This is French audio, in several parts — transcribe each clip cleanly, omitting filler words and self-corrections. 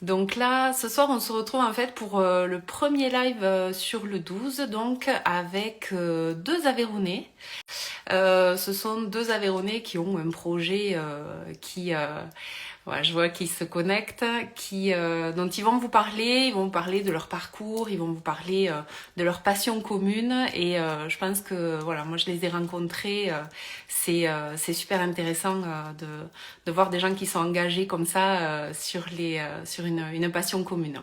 Donc là, ce soir, on se retrouve en fait pour le premier live sur le 12, donc avec deux Aveyronnais. Ce sont deux Aveyronnais qui ont un projet voilà, je vois qu'ils se connectent, dont ils vont vous parler, ils vont vous parler de leur parcours, ils vont vous parler de leur passion commune. Et je pense que voilà, moi je les ai rencontrés, c'est super intéressant de voir des gens qui sont engagés comme ça sur une passion commune.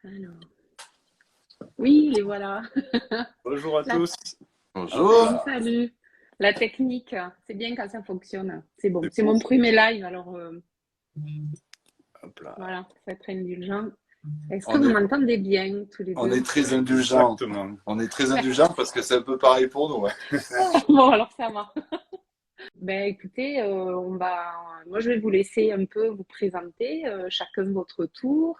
Alors, oui, les voilà. Bonjour à La- tous. Bonjour. Salut, salut. La technique, c'est bien quand ça fonctionne. C'est bon. C'est C'est bon. mon premier live, alors Hop là. voilà, faut être indulgent. Est-ce que On vous est, m'entendez bien tous les on est deux? très indulgents. Exactement. On est très indulgents parce que c'est un peu pareil pour nous. Ouais. Bon, alors ça va. Ben écoutez, moi je vais vous laisser un peu vous présenter, chacun votre tour.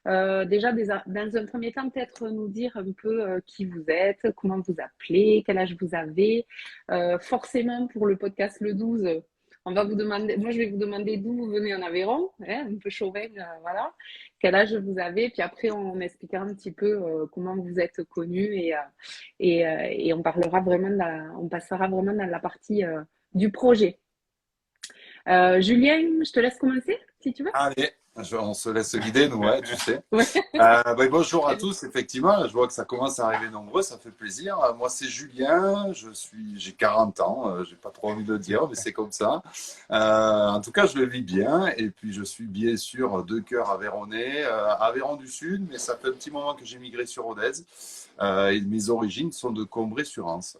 Déjà, dans un premier temps, peut-être nous dire un peu qui vous êtes, comment vous appelez, quel âge vous avez. Forcément, pour le podcast le 12, on va vous demander, moi je vais vous demander d'où vous venez en Aveyron, hein, un peu chauvin, voilà. Quel âge vous avez, puis après on expliquera un petit peu comment vous êtes connus et on parlera vraiment on passera vraiment dans la partie du projet. Julien, je te laisse commencer, si tu veux. Allez, on se laisse guider, nous, ouais, tu sais. Ouais. Bonjour à tous, effectivement, je vois que ça commence à arriver nombreux, ça fait plaisir. Moi, c'est Julien, j'ai 40 ans, j'ai pas trop envie de le dire, mais c'est comme ça. En tout cas, je le vis bien, et puis je suis bien sûr de cœur aveyronnais, Aveyron du Sud, mais ça fait un petit moment que j'ai migré sur Rodez, et mes origines sont de Combray-sur-Anse.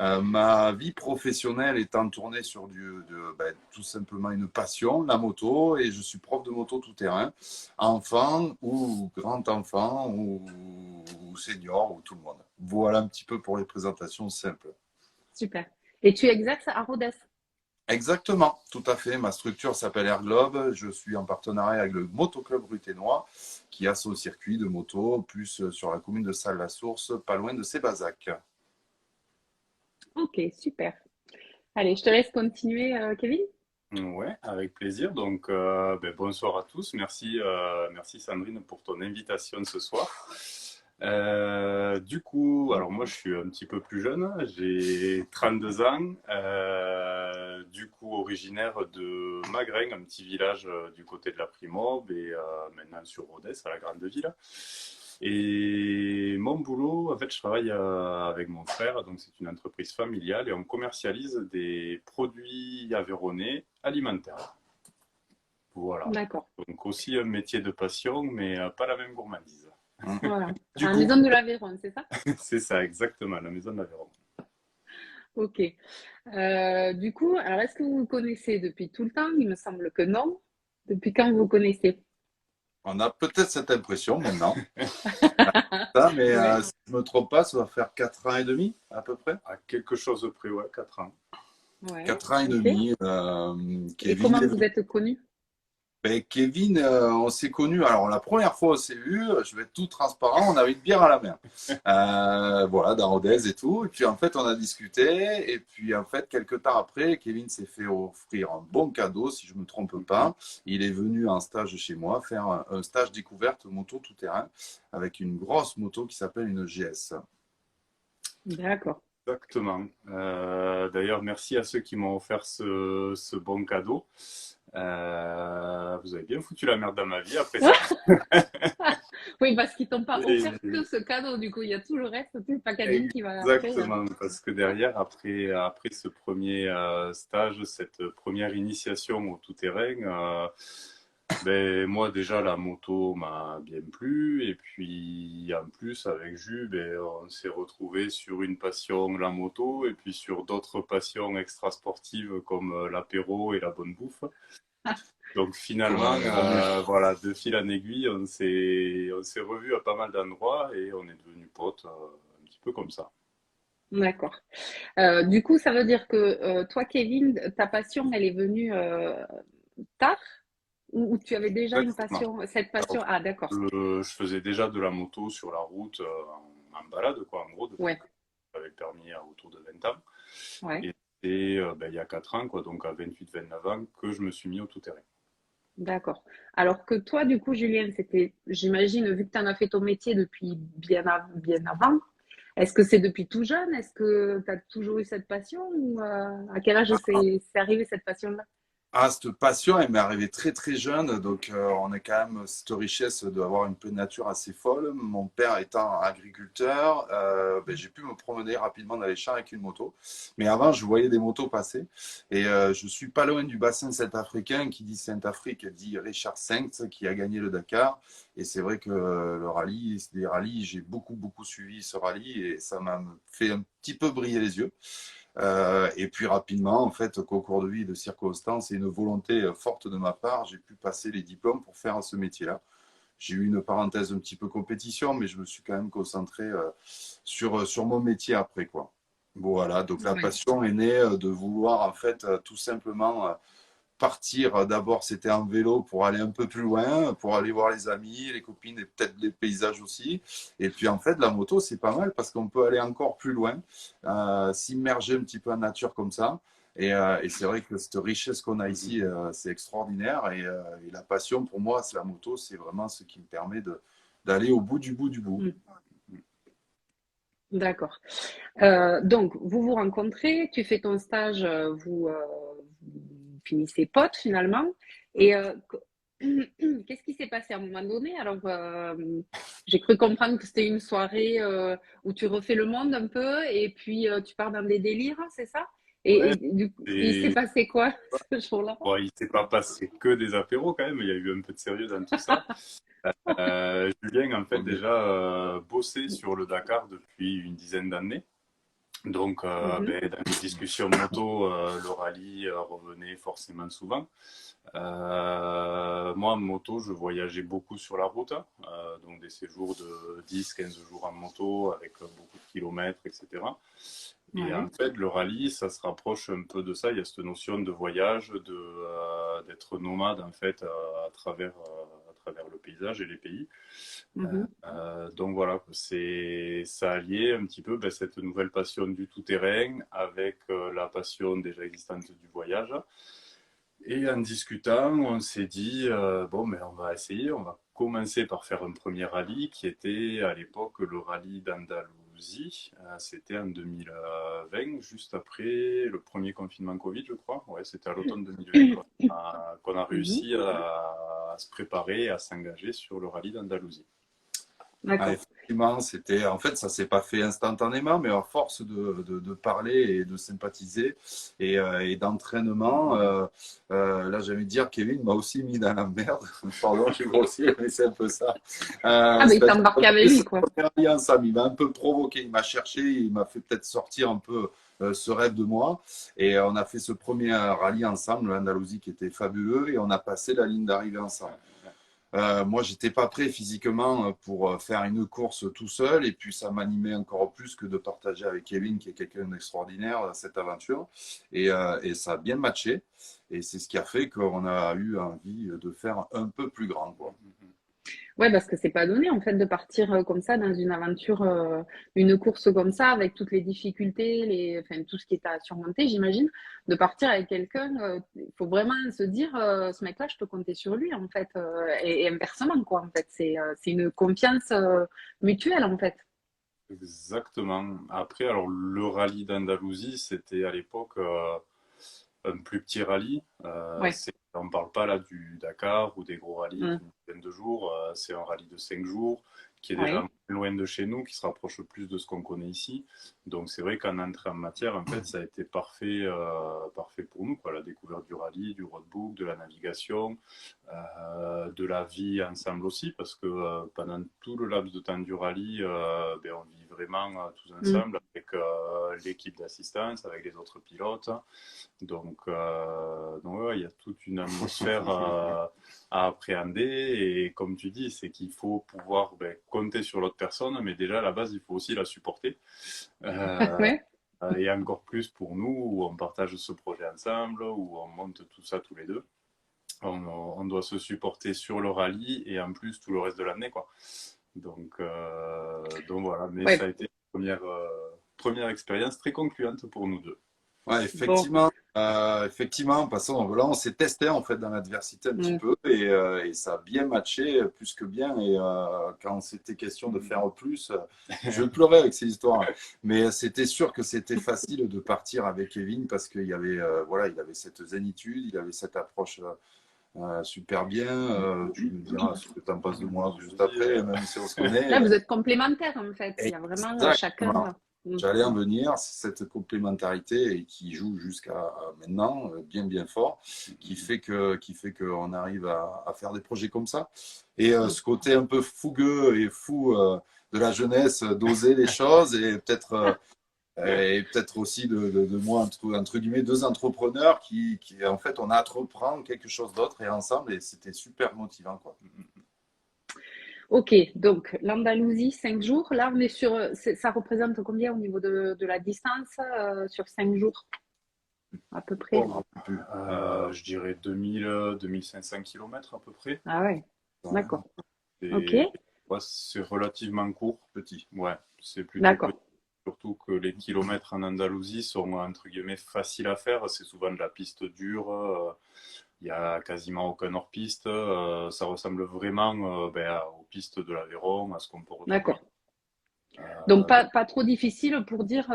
Ma vie professionnelle étant tournée sur tout simplement une passion, la moto, et je suis prof de moto tout-terrain, enfant ou grand enfant ou senior ou tout le monde. Voilà un petit peu pour les présentations simples. Super. Et tu exerces à Rodez. Exactement, tout à fait. Ma structure s'appelle Air Globe. Je suis en partenariat avec le Motoclub Ruténois qui a son circuit de moto, plus sur la commune de Salles-la-Source, pas loin de Sébazac. Ok, super. Allez, je te laisse continuer, Kevin. Ouais, avec plaisir. Donc, bonsoir à tous. Merci Sandrine pour ton invitation ce soir. Du coup, alors moi je suis un petit peu plus jeune, j'ai 32 ans, du coup originaire de Magren, un petit village du côté de la Primaube et maintenant sur Rodez, à la grande ville. Et mon boulot, en fait, je travaille avec mon frère, donc c'est une entreprise familiale et on commercialise des produits aveyronnais alimentaires. Voilà. D'accord. Donc aussi un métier de passion, mais pas la même gourmandise. Voilà. À Du la coup, maison de l'Aveyron, c'est ça? C'est ça, exactement, la maison de l'Aveyron. Ok. Du coup, alors est-ce que vous vous connaissez depuis tout le temps? Il me semble que non. Depuis quand vous vous connaissez? on a peut-être cette impression maintenant. Ça, mais Ouais. si je ne me trompe pas, ça va faire 4 ans et demi à peu près. À quelque chose près, ouais, 4 ans. Ouais. 4 ans et Ok. demi. Et Kevin, comment vous êtes connus? Kevin, on s'est connus. Alors, la première fois, on s'est vu, je vais être tout transparent, on avait une bière à la main. Voilà, dans Rodez et tout. Et puis, en fait, on a discuté. Et puis, en fait, quelques temps après, Kevin s'est fait offrir un bon cadeau, si je ne me trompe Mhm. pas. Il est venu en stage chez moi faire un stage découverte moto tout-terrain avec une grosse moto qui s'appelle une GS. D'accord. Exactement. D'ailleurs, merci à ceux qui m'ont offert ce bon cadeau. Vous avez bien foutu la merde dans ma vie après ça. Oui, parce qu'ils t'ont pas offert Et- que ce cadeau, du coup, il y a tout le reste, tout le packaging qui va après. Exactement, parce que derrière, après ce premier stage, cette première initiation au tout-terrain, moi déjà la moto m'a bien plu et puis en plus avec Jus, on s'est retrouvé sur une passion la moto et puis sur d'autres passions extra-sportives comme l'apéro et la bonne bouffe. Donc finalement, voilà, de fil en aiguille, on s'est revus à pas mal d'endroits et on est devenus potes un petit peu comme ça. D'accord. Du coup, ça veut dire que toi, Kevin, ta passion, elle est venue tard ou tu avais déjà une Exactement. passion, cette Alors, passion? Ah, d'accord. je faisais déjà de la moto sur la route en balade, quoi, en gros, depuis Ouais, que j'avais le permis à autour de 20 ans. ouais. Et c'est il y a 4 ans, quoi, donc à 28-29 ans, que je me suis mis au tout-terrain. D'accord. Alors que toi, du coup, Julien, c'était, j'imagine, vu que tu en as fait ton métier depuis bien avant, est-ce que c'est depuis tout jeune? Est-ce que tu as toujours eu cette passion ou à quel âge c'est arrivé cette passion-là? Ah, cette passion, elle m'est arrivée très très jeune, donc on a quand même cette richesse d'avoir une pleine nature assez folle. Mon père étant agriculteur, ben, j'ai pu me promener rapidement dans les champs avec une moto. Mais avant, je voyais des motos passer et je suis pas loin du bassin centrafricain. Qui dit Centrafrique dit Richard Sainz qui a gagné le Dakar. Et c'est vrai que le rallye, c'est des rallyes, j'ai beaucoup beaucoup suivi ce rallye et ça m'a fait un petit peu briller les yeux. Et puis rapidement, en fait, qu'au cours de vie et de circonstances et une volonté forte de ma part, j'ai pu passer les diplômes pour faire ce métier-là. J'ai eu une parenthèse un petit peu compétition, mais je me suis quand même concentré sur mon métier après, quoi. Voilà, donc la Oui. passion est née de vouloir, en fait, tout simplement partir. D'abord, c'était en vélo pour aller un peu plus loin, pour aller voir les amis, les copines et peut-être les paysages aussi. Et puis, en fait, la moto, c'est pas mal parce qu'on peut aller encore plus loin, s'immerger un petit peu en nature comme ça. Et c'est vrai que cette richesse qu'on a ici, c'est extraordinaire. Et la passion, pour moi, c'est la moto, c'est vraiment ce qui me permet d'aller au bout du bout du bout. Mm. D'accord. Donc, vous vous rencontrez, tu fais ton stage, vous finissez potes finalement. Et qu'est-ce qui s'est passé à un moment donné? Alors, j'ai cru comprendre que c'était une soirée où tu refais le monde un peu et puis tu pars dans des délires, c'est ça? Ouais, Et du coup, il s'est et passé quoi ce jour-là? bon, il s'est pas passé que des apéros quand même, il y a eu un peu de sérieux dans tout ça. Julien, en fait, déjà bossé sur le Dakar depuis une dizaine d'années. Donc, Mhm, ben, dans les discussions moto, le rallye revenait forcément souvent. Moi, en moto, je voyageais beaucoup sur la route, donc des séjours de 10-15 jours en moto avec beaucoup de kilomètres, etc. Et en ouais. fait, le rallye, ça se rapproche un peu de ça. Il y a cette notion de voyage, d'être nomade en fait à travers le paysage et les pays. Mhm, Donc voilà, c'est ça alliait un petit peu ben, cette nouvelle passion du tout-terrain avec la passion déjà existante du voyage. Et en discutant, on s'est dit, bon, mais on va essayer, on va commencer par faire un premier rallye qui était à l'époque le rallye d'Andalousie. C'était en 2020, juste après le premier confinement Covid, je crois. Ouais, c'était à l'automne 2020 qu'on a mhm. réussi à se préparer, à s'engager sur le rallye d'Andalousie. Ah, D'accord. effectivement, c'était, en fait, ça s'est pas fait instantanément, mais à force de parler et de sympathiser et d'entraînement, là, j'ai envie de dire, Kevin m'a aussi mis dans la merde. Pardon, je suis grossier, mais c'est un peu ça. Ah, mais il C'est-à-dire qu'on t'embarque a avec fait ce lui, quoi. premier rallye ensemble. Il m'a un peu provoqué, il m'a cherché, il m'a fait peut-être sortir un peu ce rêve de moi. Et on a fait ce premier rallye ensemble, l'Andalousie, qui était fabuleux, et on a passé la ligne d'arrivée ensemble. Moi, j'étais pas prêt physiquement pour faire une course tout seul, et puis ça m'animait encore plus que de partager avec Kevin, qui est quelqu'un d'extraordinaire, cette aventure. Et ça a bien matché, et c'est ce qui a fait qu'on a eu envie de faire un peu plus grand, quoi. Ouais, parce que c'est pas donné en fait de partir comme ça dans une aventure, une course comme ça avec toutes les difficultés, enfin tout ce qui est à surmonter, j'imagine. De partir avec quelqu'un, il faut vraiment se dire, ce mec-là, je peux compter sur lui en fait, et inversement quoi en fait. C'est une confiance mutuelle en fait. Exactement. Après, alors le rallye d'Andalousie, c'était à l'époque un plus petit rallye. Ouais. On ne parle pas là du Dakar ou des gros rallyes Mm. d'une dizaine de jours. C'est un rallye de 5 jours qui est déjà Ouais. loin de chez nous, qui se rapproche plus de ce qu'on connaît ici. Donc c'est vrai qu'en entrée en matière, en fait, ça a été parfait, parfait pour nous, quoi. La découverte du rallye, du roadbook, de la navigation, de la vie ensemble aussi, parce que pendant tout le laps de temps du rallye, ben, on vit vraiment tous Mm. ensemble avec l'équipe d'assistance, avec les autres pilotes. Donc ouais, il y a toute une atmosphère à appréhender. Et comme tu dis, c'est qu'il faut pouvoir ben, compter sur l'autre personne, mais déjà à la base, il faut aussi la supporter. Euh, Ouais. et encore plus pour nous, où on partage ce projet ensemble, où on monte tout ça tous les deux. On doit se supporter sur le rallye et en plus tout le reste de l'année, quoi. Donc voilà, mais ça a Ouais. été une première expérience très concluante pour nous deux. Ouais, Bon. effectivement, Effectivement, parce que là, on s'est testé en fait dans l'adversité un petit peu et ça a bien matché, plus que bien. Et quand c'était question de faire plus, je pleurais avec ces histoires. Mais c'était sûr que c'était facile de partir avec Kevin parce qu'il y avait, voilà, il avait cette zénitude, il avait cette approche super bien. Tu me diras ce que tu en penses de moi juste après, même si on se connaît. Là, vous êtes complémentaires, en fait. Il y a vraiment Exactement. chacun. J'allais en venir, c'est cette complémentarité et qui joue jusqu'à maintenant bien bien fort, qui fait qu'on arrive à faire des projets comme ça. Et ce côté un peu fougueux et fou de la jeunesse, d'oser les choses et peut-être aussi de moi entre guillemets deux entrepreneurs qui en fait on entreprend quelque chose d'autre et ensemble et c'était super motivant quoi. Ok, donc l'Andalousie, 5 jours. Là, on est ça représente combien au niveau de la distance sur 5 jours, à peu près? Bon, un peu plus. Je dirais 2500 km à peu près. Ah ouais, Ouais, d'accord. Ok, Et ouais, c'est relativement court. petit. Ouais, c'est plutôt d'accord. petit. Surtout que les kilomètres en Andalousie sont entre guillemets faciles à faire. C'est souvent de la piste dure. Il y a quasiment aucun hors-piste. Ça ressemble vraiment aux pistes de l'Aveyron, à ce qu'on peut retrouver. D'accord. Donc, Euh, pas trop difficile pour dire,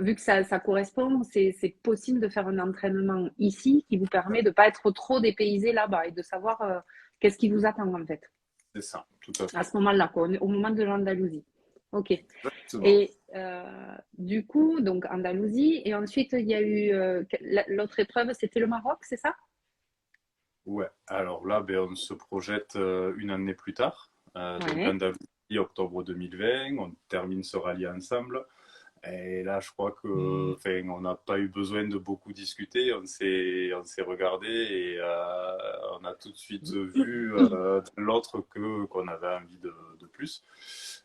vu que ça correspond, c'est possible de faire un entraînement ici qui vous permet de ne pas être trop dépaysé là-bas et de savoir qu'est-ce qui vous attend en fait, c'est ça, tout à fait. à ce moment-là, quoi, au moment de l'Andalousie. Ok. Exactement. Et du coup, donc Andalousie, et ensuite il y a eu l'autre épreuve, c'était le Maroc, c'est ça? Ouais, alors là, on se projette une année plus tard. Donc Ouais. Andalousie, octobre 2020, on termine ce rallye ensemble. Et là, je crois que, enfin, on n'a pas eu besoin de beaucoup discuter. On s'est regardé et on a tout de suite vu l'autre qu'on avait envie de plus.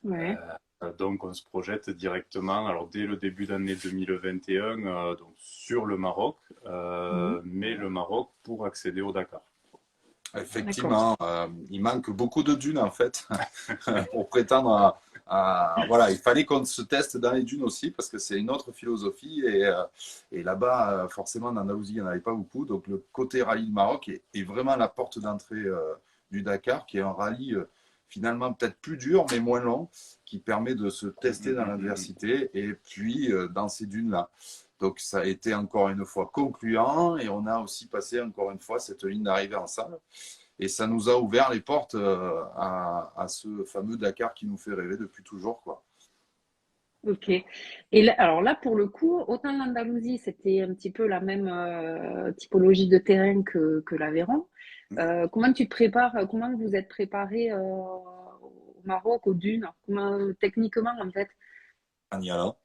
Ouais. Donc, on se projette directement. Alors, dès le début d'année 2021, donc sur le Maroc, Mhm. mais le Maroc pour accéder au Dakar. D'accord. Effectivement, il manque beaucoup de dunes en fait pour prétendre voilà, il fallait qu'on se teste dans les dunes aussi parce que c'est une autre philosophie et là-bas, forcément, en Andalousie, il n'y en avait pas beaucoup. Donc le côté rallye du Maroc est vraiment la porte d'entrée du Dakar, qui est un rallye finalement peut-être plus dur mais moins long, qui permet de se tester dans l'adversité et puis dans ces dunes-là. Donc ça a été encore une fois concluant et on a aussi passé encore une fois cette ligne d'arrivée ensemble. Et ça nous a ouvert les portes à ce fameux Dakar qui nous fait rêver depuis toujours, quoi. Ok. Et là, alors là, pour le coup, autant l'Andalousie, c'était un petit peu la même typologie de terrain que l'Aveyron. Comment tu te prépares, comment vous êtes préparé au Maroc, aux dunes? Comment, techniquement, en fait? En y allant.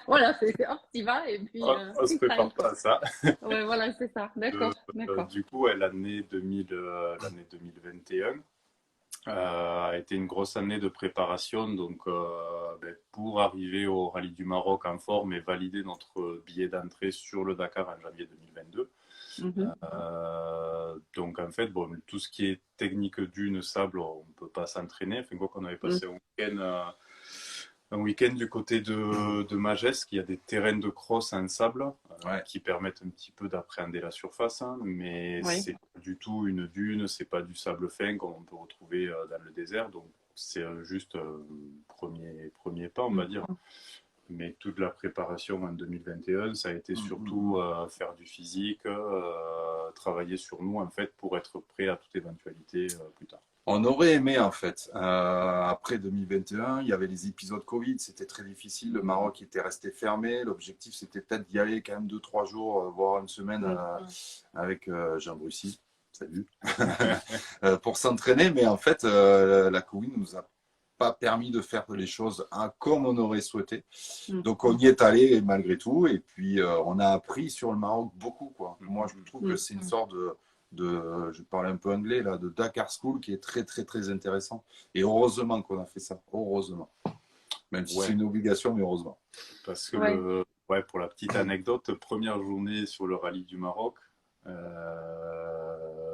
Voilà, hop, t'y vas et puis On ne se freestyle, prépare pas quoi. à ça. Ouais, voilà, c'est ça. D'accord, d'accord. Du coup, ouais, l'année 2021 a été une grosse année de préparation donc, pour arriver au Rallye du Maroc en forme et valider notre billet d'entrée sur le Dakar en janvier 2022. Mhm. Donc en fait, bon, tout ce qui est technique dune, sable, on ne peut pas s'entraîner. Enfin, quoi qu'on avait passé un week-end du côté de Magesque, il y a des terrains de cross en sable Ouais. qui permettent un petit peu d'appréhender la surface, hein, mais Ouais. c'est pas du tout une dune, c'est pas du sable fin comme on peut retrouver dans le désert, donc c'est juste premier pas, on va dire. Mais toute la préparation en 2021, ça a été surtout faire du physique, travailler sur nous en fait pour être prêt à toute éventualité plus tard. On aurait aimé en fait. Après 2021, il y avait les épisodes Covid, c'était très difficile. Le Maroc était resté fermé. L'objectif, c'était peut-être d'y aller quand même 2-3 jours, voire une semaine avec Jean Brussy. Salut. Pour s'entraîner. Mais en fait, la Covid nous a pas permis de faire les choses comme on aurait souhaité. Donc on y est allé malgré tout. Et puis on a appris sur le Maroc beaucoup, quoi. Moi, je trouve que c'est une sorte je parle un peu anglais là, de Dakar School qui est très très très intéressant. Et heureusement qu'on a fait ça, heureusement. Même si c'est une obligation, mais heureusement. Parce que pour la petite anecdote, première journée sur le rallye du Maroc,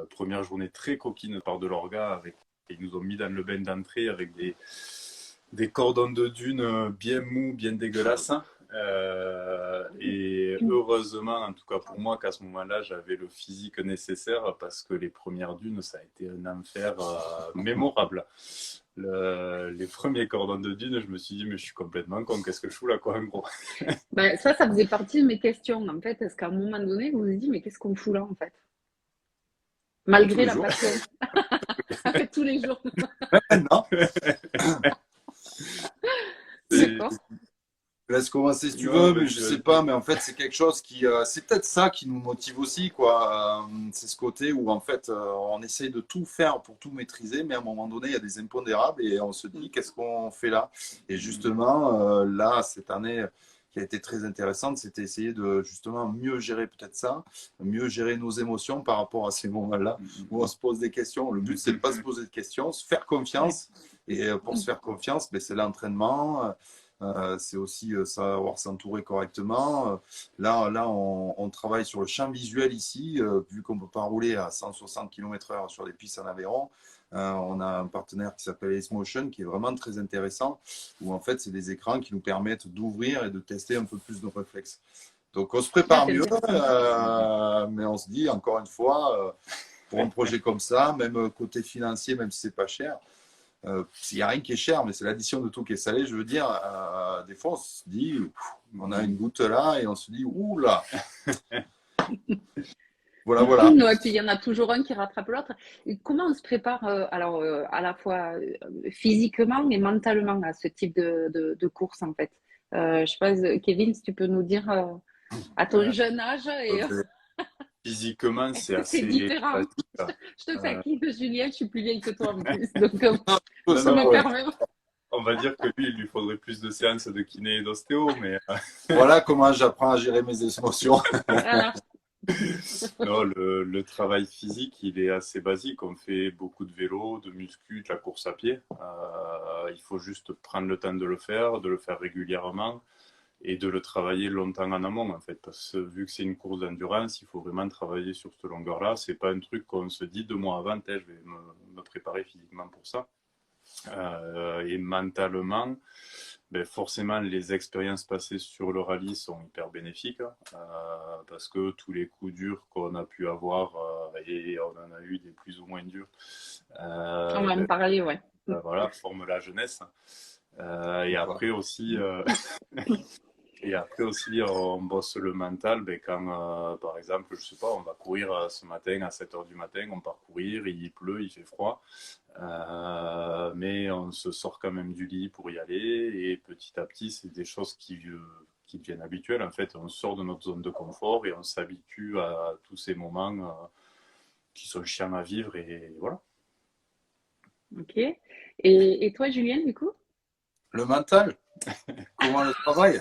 première journée très coquine par de l'orga, ils nous ont mis dans le bain d'entrée avec des cordons de dunes bien mous, bien dégueulasses. Et heureusement, en tout cas pour moi, qu'à ce moment-là, j'avais le physique nécessaire parce que les premières dunes, ça a été un enfer mémorable. Les premiers cordons de dune, je me suis dit, mais je suis complètement con, qu'est-ce que je fous là, quoi, en gros. Ben, ça faisait partie de mes questions, en fait. Est-ce qu'à un moment donné, vous vous dites, mais qu'est-ce qu'on fout là, en fait? Tous Malgré les la jours. passion. Tous les jours. Non, c'est D'accord. laisse commencer si tu Non, veux, mais mais je sais pas, mais en fait, c'est quelque chose qui, c'est peut-être ça qui nous motive aussi, quoi. C'est ce côté où, en fait, on essaye de tout faire pour tout maîtriser, mais à un moment donné, il y a des impondérables et on se dit, qu'est-ce qu'on fait là? Et justement, là, cette année qui a été très intéressante, c'était essayer de justement mieux gérer peut-être ça, mieux gérer nos émotions par rapport à ces moments-là où on se pose des questions. Le but, c'est de pas se poser de questions, se faire confiance. Et pour se faire confiance, ben, c'est l'entraînement. C'est aussi savoir s'entourer correctement. Là on travaille sur le champ visuel ici, vu qu'on ne peut pas rouler à 160 km/h sur les pistes en Aveyron. On a un partenaire qui s'appelle Ace Motion, qui est vraiment très intéressant, où en fait, c'est des écrans qui nous permettent d'ouvrir et de tester un peu plus nos réflexes. Donc, on se prépare C'est mieux, intéressant. mais on se dit, encore une fois, pour un projet comme ça, même côté financier, même si c'est pas cher, il n'y a rien qui est cher, mais c'est l'addition de tout qui est salé. Je veux dire, des fois, on se dit, on a une goutte là, et on se dit, ouh là, voilà, voilà. Ouais, et puis il y en a toujours un qui rattrape l'autre. Et comment on se prépare, alors à la fois physiquement mais mentalement à ce type de course en fait? Je sais pas, Kevin, si tu peux nous dire à ton Euh, jeune âge et Physiquement, est-ce c'est que c'est assez différent? basique. Je te Euh, taquine, Julien, je suis plus vieille que toi en plus, donc Tout non, je ça, me non, ouais. permets. on va dire que lui, il lui faudrait plus de séances de kiné et d'ostéo, mais Voilà comment j'apprends à gérer mes émotions. Voilà. non, le travail physique, il est assez basique. On fait beaucoup de vélo, de muscu, de la course à pied. Il faut juste prendre le temps de le faire régulièrement et de le travailler longtemps en amont, en fait. Parce que vu que c'est une course d'endurance, il faut vraiment travailler sur cette longueur-là. C'est pas un truc qu'on se dit 2 mois avant, je vais me préparer physiquement pour ça. Et mentalement, ben forcément, les expériences passées sur le rallye sont hyper bénéfiques parce que tous les coups durs qu'on a pu avoir, et on en a eu des plus ou moins durs, On va en ben, parler, ouais. voilà, forment la jeunesse. Et après aussi, et après aussi, on bosse le mental. Ben, quand, par exemple, je sais pas, on va courir ce matin à 7 heures du matin, on part courir, il pleut, il fait froid. Mais on se sort quand même du lit pour y aller. Et petit à petit, c'est des choses qui deviennent habituelles. En fait, on sort de notre zone de confort et on s'habitue à tous ces moments qui sont chiants à vivre. Et voilà. Ok. Et toi, Julien, du coup? Le mental, comment le travail?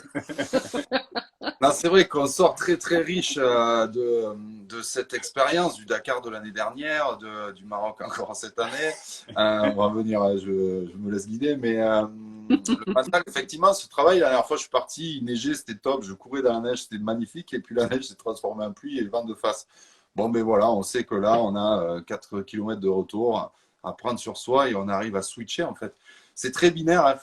Non, c'est vrai qu'on sort très très riche de cette expérience du Dakar de l'année dernière, du Maroc encore cette année. On va venir, je me laisse guider, mais le mental, effectivement, ce travail, la dernière fois je suis parti, il neigeait, c'était top, je courais dans la neige, c'était magnifique, et puis la neige s'est transformée en pluie et le vent de face. Bon, ben voilà, on sait que là, on a 4 km de retour à prendre sur soi et on arrive à switcher en fait. C'est très binaire, hein.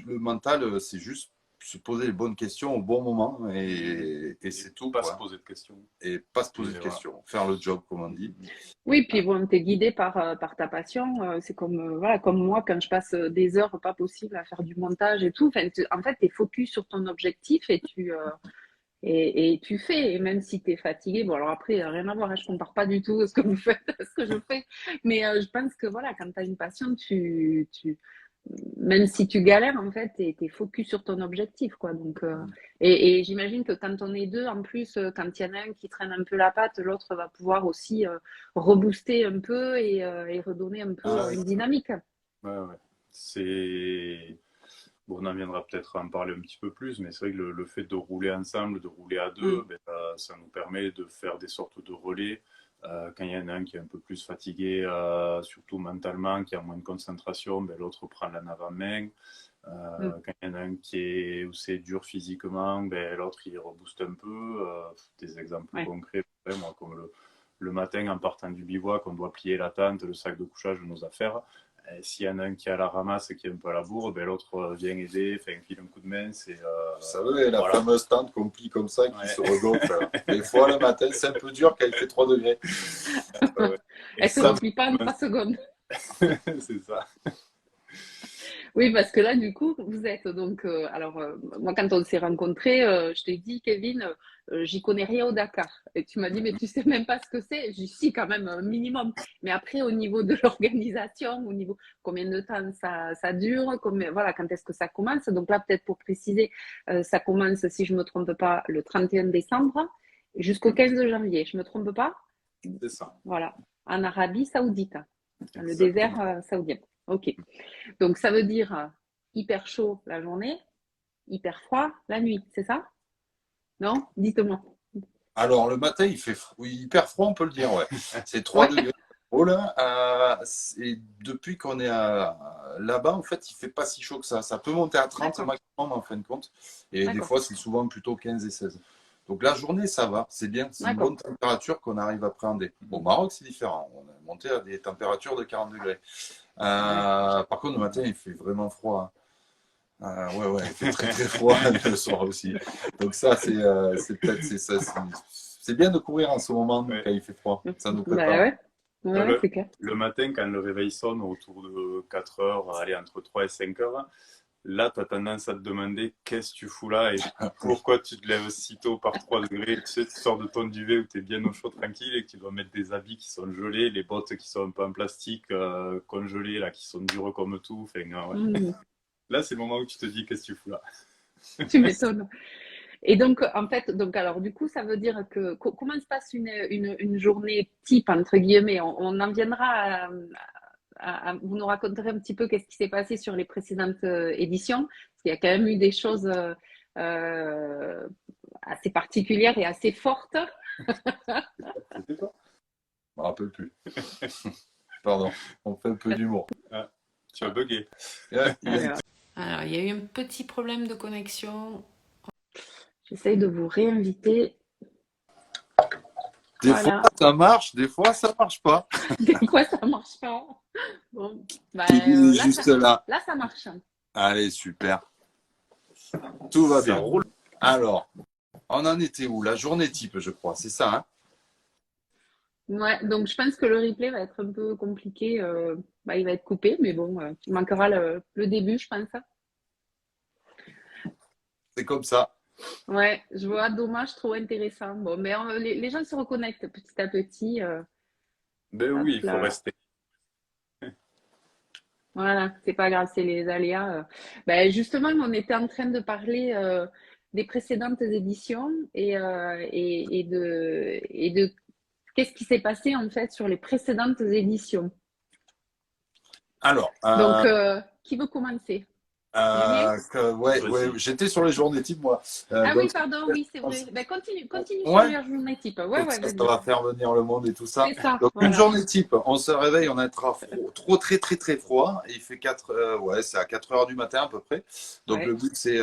Le mental, c'est juste se poser les bonnes questions au bon moment et c'est tout, Pas se quoi. poser de questions. Et pas se Et poser de voilà. questions, faire le job, comme on dit. Oui, puis bon, t'es guidé par ta passion. C'est comme, voilà, comme moi, quand je passe des heures pas possibles à faire du montage et tout. Enfin, en fait, t'es focus sur ton objectif et tu fais. Et même si t'es fatigué, bon, alors après, rien à voir, hein, je compare pas du tout ce que vous faites à ce que je fais. Mais je pense que voilà, quand t'as une passion, même si tu galères, en fait, t'es focus sur ton objectif, quoi. Donc, et j'imagine que quand on est deux, en plus, quand il y en a un qui traîne un peu la patte, l'autre va pouvoir aussi rebooster un peu et redonner un peu Ah, une dynamique. Ouais, ouais. C'est... Bon, on en viendra peut-être à en parler un petit peu plus, mais c'est vrai que le fait de rouler ensemble, de rouler à deux, Mm. ben, ça nous permet de faire des sortes de relais. Quand il y en a un qui est un peu plus fatigué, surtout mentalement, qui a moins de concentration, ben, l'autre prend la nav en main. Mm. Quand il y en a un qui est, où c'est dur physiquement, ben, l'autre il rebooste un peu. Des exemples Ouais. concrets, ouais, moi, comme le matin en partant du bivouac, on doit plier la tente, le sac de couchage de nos affaires. Et s'il y en a un qui a la ramasse, qui est un peu à la bourre, ben, l'autre vient aider, fait un file un coup de main. Vous savez, la voilà. fameuse tente qu'on plie comme ça qui Ouais. se regonfle. Des fois, le matin, c'est un peu dur quand il fait 3 degrés. Ouais. Et Elle se ça, replie pas en 3 secondes. c'est ça. Oui, parce que là, du coup, vous êtes donc. Moi, quand on s'est rencontrés, je t'ai dit, Kevin, j'y connais rien au Dakar. Et tu m'as dit, mais tu sais même pas ce que c'est. J'y suis quand même un minimum. Mais après, au niveau de l'organisation, au niveau combien de temps ça dure, voilà, quand est-ce que ça commence. Donc là, peut-être pour préciser, ça commence, si je me trompe pas, le 31 décembre jusqu'au 15 janvier. Je me trompe pas? C'est ça. Voilà, en Arabie Saoudite, dans le Exactement. désert saoudien. Ok. Donc, ça veut dire hyper chaud la journée, hyper froid la nuit, c'est ça? Non? Dites-moi. Alors, le matin, il fait hyper froid, on peut le dire, ouais. C'est 3 Ouais, degrés. Oh là, et depuis qu'on est là-bas, en fait, il fait pas si chaud que ça. Ça peut monter à 30 d'accord, maximum, en fin de compte. Et des d'accord, fois, c'est souvent plutôt 15 et 16. Donc, la journée, ça va. C'est bien. C'est une bonne d'accord. température qu'on arrive à appréhender. Au Maroc, c'est différent. On est monté à des températures de 40 degrés. Ouais. Par contre, le matin, il fait vraiment froid. Ouais, il fait très très froid le soir aussi. Donc ça, c'est peut-être ça. C'est bien de courir en ce moment Ouais. quand il fait froid. Ça nous Bah prépare. ouais, ouais, ouais, Le, c'est clair. le matin, quand le réveil sonne autour de 4 heures, allez, entre 3 et 5 heures, là, tu as tendance à te demander qu'est-ce que tu fous là et pourquoi tu te lèves si tôt par 3 degrés. Tu sais, tu sors de ton duvet où tu es bien au chaud, tranquille, et que tu dois mettre des habits qui sont gelés, les bottes qui sont un peu en plastique, congelées, là, qui sont dures comme tout. Enfin, ouais. Mmh, Là, c'est le moment où tu te dis qu'est-ce que tu fous là. tu m'étonnes. Et donc, en fait, donc alors du coup, ça veut dire que comment se passe une journée type, entre guillemets? On en viendra vous nous raconterez un petit peu qu'est-ce qui s'est passé sur les précédentes éditions, parce qu'il y a quand même eu des choses euh, assez particulières et assez fortes. C'était toi. Je me rappelle plus. Pardon, on fait un peu d'humour. Ah, tu as bugué. Voilà. Alors, il y a eu un petit problème de connexion. J'essaye de vous réinviter. Des fois, Voilà. ça marche, des fois, ça marche pas. Des fois, ça marche pas. Bon, bah, Kevin est juste là. là, ça marche. Allez, super. Tout va Ça bien. roule. Alors, on en était où? La journée type, je crois. C'est ça, hein? Ouais, donc je pense que le replay va être un peu compliqué. Bah, il va être coupé, mais bon, il manquera le début, je pense. C'est comme ça. Ouais, je vois, dommage, trop intéressant. Bon, mais les gens se reconnectent petit à petit. Ben Hop oui, il faut là. rester. Voilà, c'est pas grave, c'est les aléas. Ben, justement, on était en train de parler des précédentes éditions et de qu'est-ce qui s'est passé en fait sur les précédentes éditions. Alors, Donc, qui veut commencer? Julien? ouais, j'étais sur les journées type, moi. Ah oui, Donc, pardon, oui, c'est vrai. Ben, continue sur ouais, les journées type. Ouais, comme ouais, ça vas-y. va faire venir le monde et tout ça. C'est ça, Donc, une voilà. journée type, on se réveille, on est trop, très, très, très froid. Il fait 4, ouais, c'est à 4 heures du matin à peu près. Donc, le Ouais, but, c'est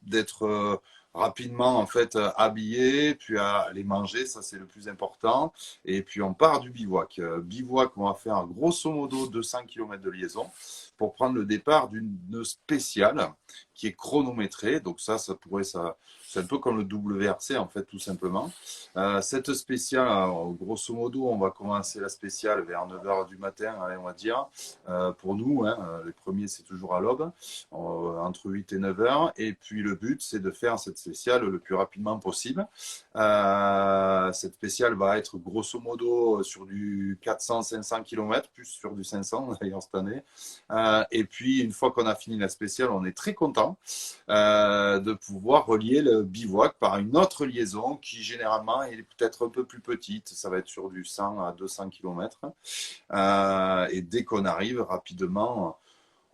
d'être rapidement, en fait, habillé, puis à aller manger, ça, c'est le plus important. Et puis, on part du bivouac. Bivouac, on va faire grosso modo 200 km de liaison pour prendre le départ d'une spéciale qui est chronométrée. Donc, ça pourrait, c'est un peu comme le WRC, en fait, tout simplement. Cette spéciale, grosso modo, on va commencer la spéciale vers 9 heures du matin, allez, on va dire. Pour nous, hein, les premiers, c'est toujours à l'aube, entre 8 et 9 heures. Et puis, le but, c'est de faire cette spéciale le plus rapidement possible. Cette spéciale va être grosso modo sur du 400-500 km, plus sur du 500 d'ailleurs cette année. Et puis, une fois qu'on a fini la spéciale, on est très content de pouvoir relier le bivouac par une autre liaison qui généralement est peut-être un peu plus petite. Ça va être sur du 100 à 200 km. Et dès qu'on arrive rapidement,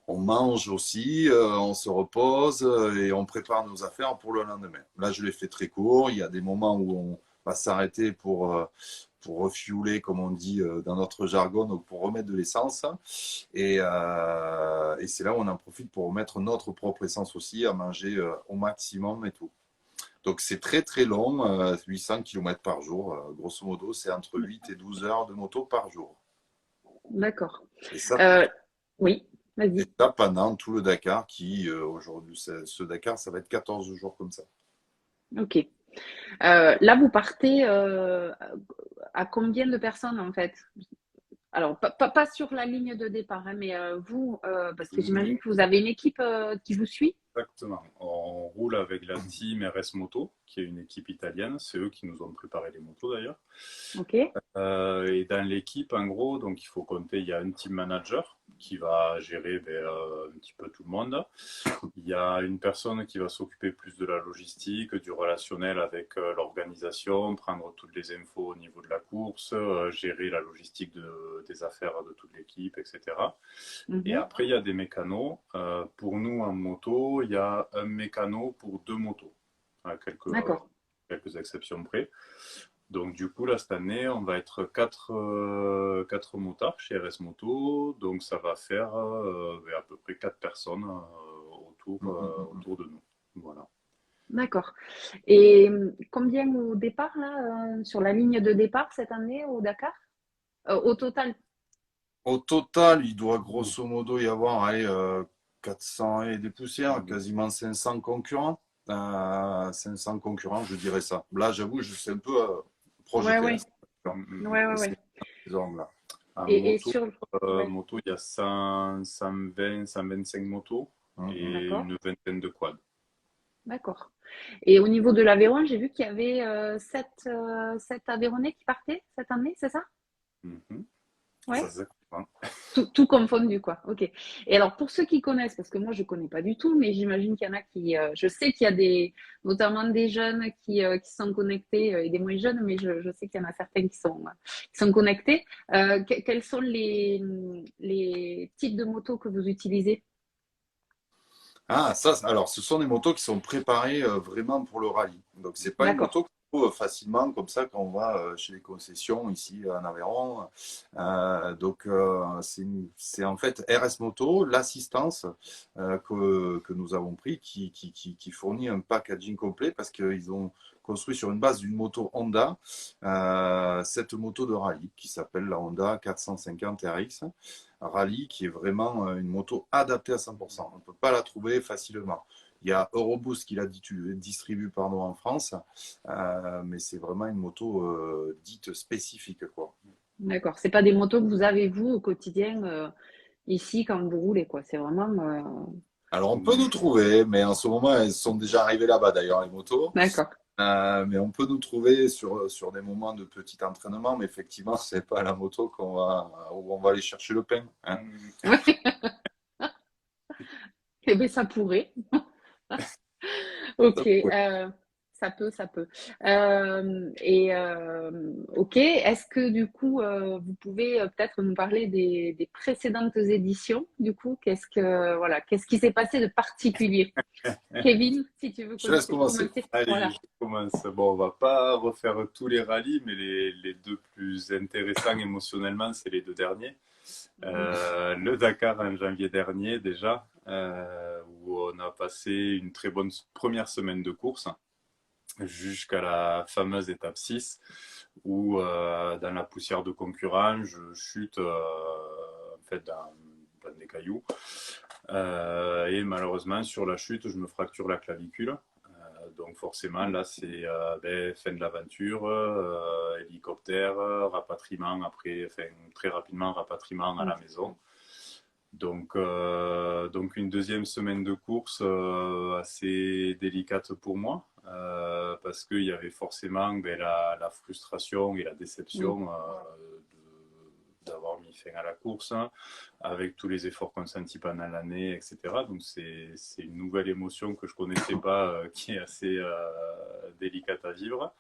on mange aussi, on se repose et on prépare nos affaires pour le lendemain. Là, je l'ai fait très court. Il y a des moments où on va s'arrêter pour refueler, comme on dit dans notre jargon, donc pour remettre de l'essence. Et c'est là où on en profite pour remettre notre propre essence aussi, à manger au maximum et tout. Donc c'est très très long, 800 km par jour. Grosso modo, c'est entre 8 et 12 heures de moto par jour. d'accord. Et ça, Euh, Oui, Et vas-y. ça pendant tout le Dakar qui, aujourd'hui, ce Dakar, ça va être 14 jours comme ça. Ok. Là, vous partez à combien de personnes en fait? Alors, pas sur la ligne de départ, hein, mais vous, parce que j'imagine que vous avez une équipe qui vous suit. Exactement. On roule avec la team RS Moto, qui est une équipe italienne. C'est eux qui nous ont préparé les motos d'ailleurs. Ok, Et dans l'équipe, en gros, donc il faut compter, il y a un team manager qui va gérer un petit peu tout le monde. Il y a une personne qui va s'occuper plus de la logistique, du relationnel avec l'organisation, prendre toutes les infos au niveau de la course, gérer la logistique des affaires de toute l'équipe, etc. Et mhm, après, il y a des mécanos. Pour nous, en moto, il y a un mécano pour 2 motos, à d'accord. quelques exceptions près. Donc du coup, là, cette année, on va être quatre motards chez RS Moto. Donc ça va faire à peu près 4 personnes autour de nous. Voilà. D'accord. Et combien au départ, là, sur la ligne de départ cette année au Dakar? Au total? Au total, il doit grosso modo y avoir allez, 400 et des poussières, quasiment 500 concurrents. 500 concurrents, je dirais ça. Là, j'avoue, je suis un peu Ouais, projeté. Hein, ouais, ouais, ouais, c'est ouais. ces ordres-là. En Et moto, sur, ouais, moto, il y a 100, 120, 125 motos et d'accord, une vingtaine de quads. d'accord. Et au niveau de l'Aveyron, j'ai vu qu'il y avait sept Aveyronnais qui partaient cette année, c'est ça? Mhm. Ça, Ouais. c'est cool, Tout confondu, quoi. Ok. Et alors, pour ceux qui connaissent, parce que moi, je connais pas du tout, mais j'imagine qu'il y en a qui, je sais qu'il y a notamment des jeunes qui sont connectés et des moins jeunes, mais je sais qu'il y en a certains qui sont connectés. Quels sont les types de motos que vous utilisez? Ah, ça, alors, ce sont des motos qui sont préparées vraiment pour le rallye. Donc, c'est pas une D'accord. moto qu'on trouve facilement comme ça quand on va chez les concessions ici en Aveyron. C'est en fait RS Moto, l'assistance que nous avons pris qui fournit un packaging complet parce qu'ils ont construit sur une base d'une moto Honda cette moto de rallye qui s'appelle la Honda 450 RX. Rallye qui est vraiment une moto adaptée à 100%. On ne peut pas la trouver facilement. Il y a Euroboost qui la distribue pardon, en France, mais c'est vraiment une moto dite spécifique, quoi. D'accord. C'est pas des motos que vous avez, vous, au quotidien, ici, quand vous roulez, quoi. C'est vraiment, Alors on peut nous trouver, mais en ce moment elles sont déjà arrivées là-bas d'ailleurs, les motos. d'accord. Mais on peut nous trouver sur des moments de petit entraînement, mais effectivement, c'est pas la moto où on va aller chercher le pain. Hein. Eh bien, ça pourrait. Ok, Ouais. ça peut, ça peut. Ok, est-ce que du coup, vous pouvez peut-être nous parler des précédentes éditions, du coup, qu'est-ce qui s'est passé de particulier? Kevin, si tu veux Je laisse commencer. commencer. Allez, Voilà. je commence. Bon, on va pas refaire tous les rallyes, mais les deux plus intéressants émotionnellement, c'est les deux derniers. Mhm. Le Dakar en janvier dernier déjà, où on a passé une très bonne première semaine de course jusqu'à la fameuse étape 6, où dans la poussière de concurrents, je chute en fait dans des cailloux. Et malheureusement, sur la chute, je me fracture la clavicule. Donc forcément, là, c'est fin de l'aventure, hélicoptère, rapatriement après, enfin, très rapidement, rapatriement à la maison. Donc une deuxième semaine de course assez délicate pour moi, parce qu'il y avait forcément la frustration et la Mhm. déception d'avoir mis fin à la course, hein, avec tous les efforts consentis pendant l'année, etc. Donc c'est une nouvelle émotion que je ne connaissais pas, qui est assez délicate à vivre.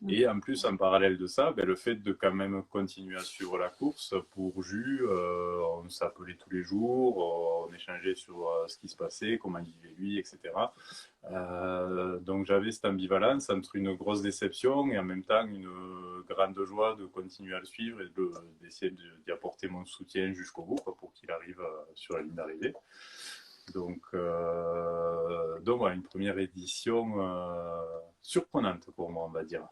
Et en plus, en parallèle de ça, le fait de quand même continuer à suivre la course pour Jus, on s'appelait tous les jours, on échangeait sur ce qui se passait, comment il vivait lui, etc. Donc j'avais cette ambivalence entre une grosse déception et en même temps une grande joie de continuer à le suivre et d'essayer d'y apporter mon soutien jusqu'au bout, quoi, pour qu'il arrive sur la ligne d'arrivée. Donc voilà, une première édition surprenante pour moi, on va dire.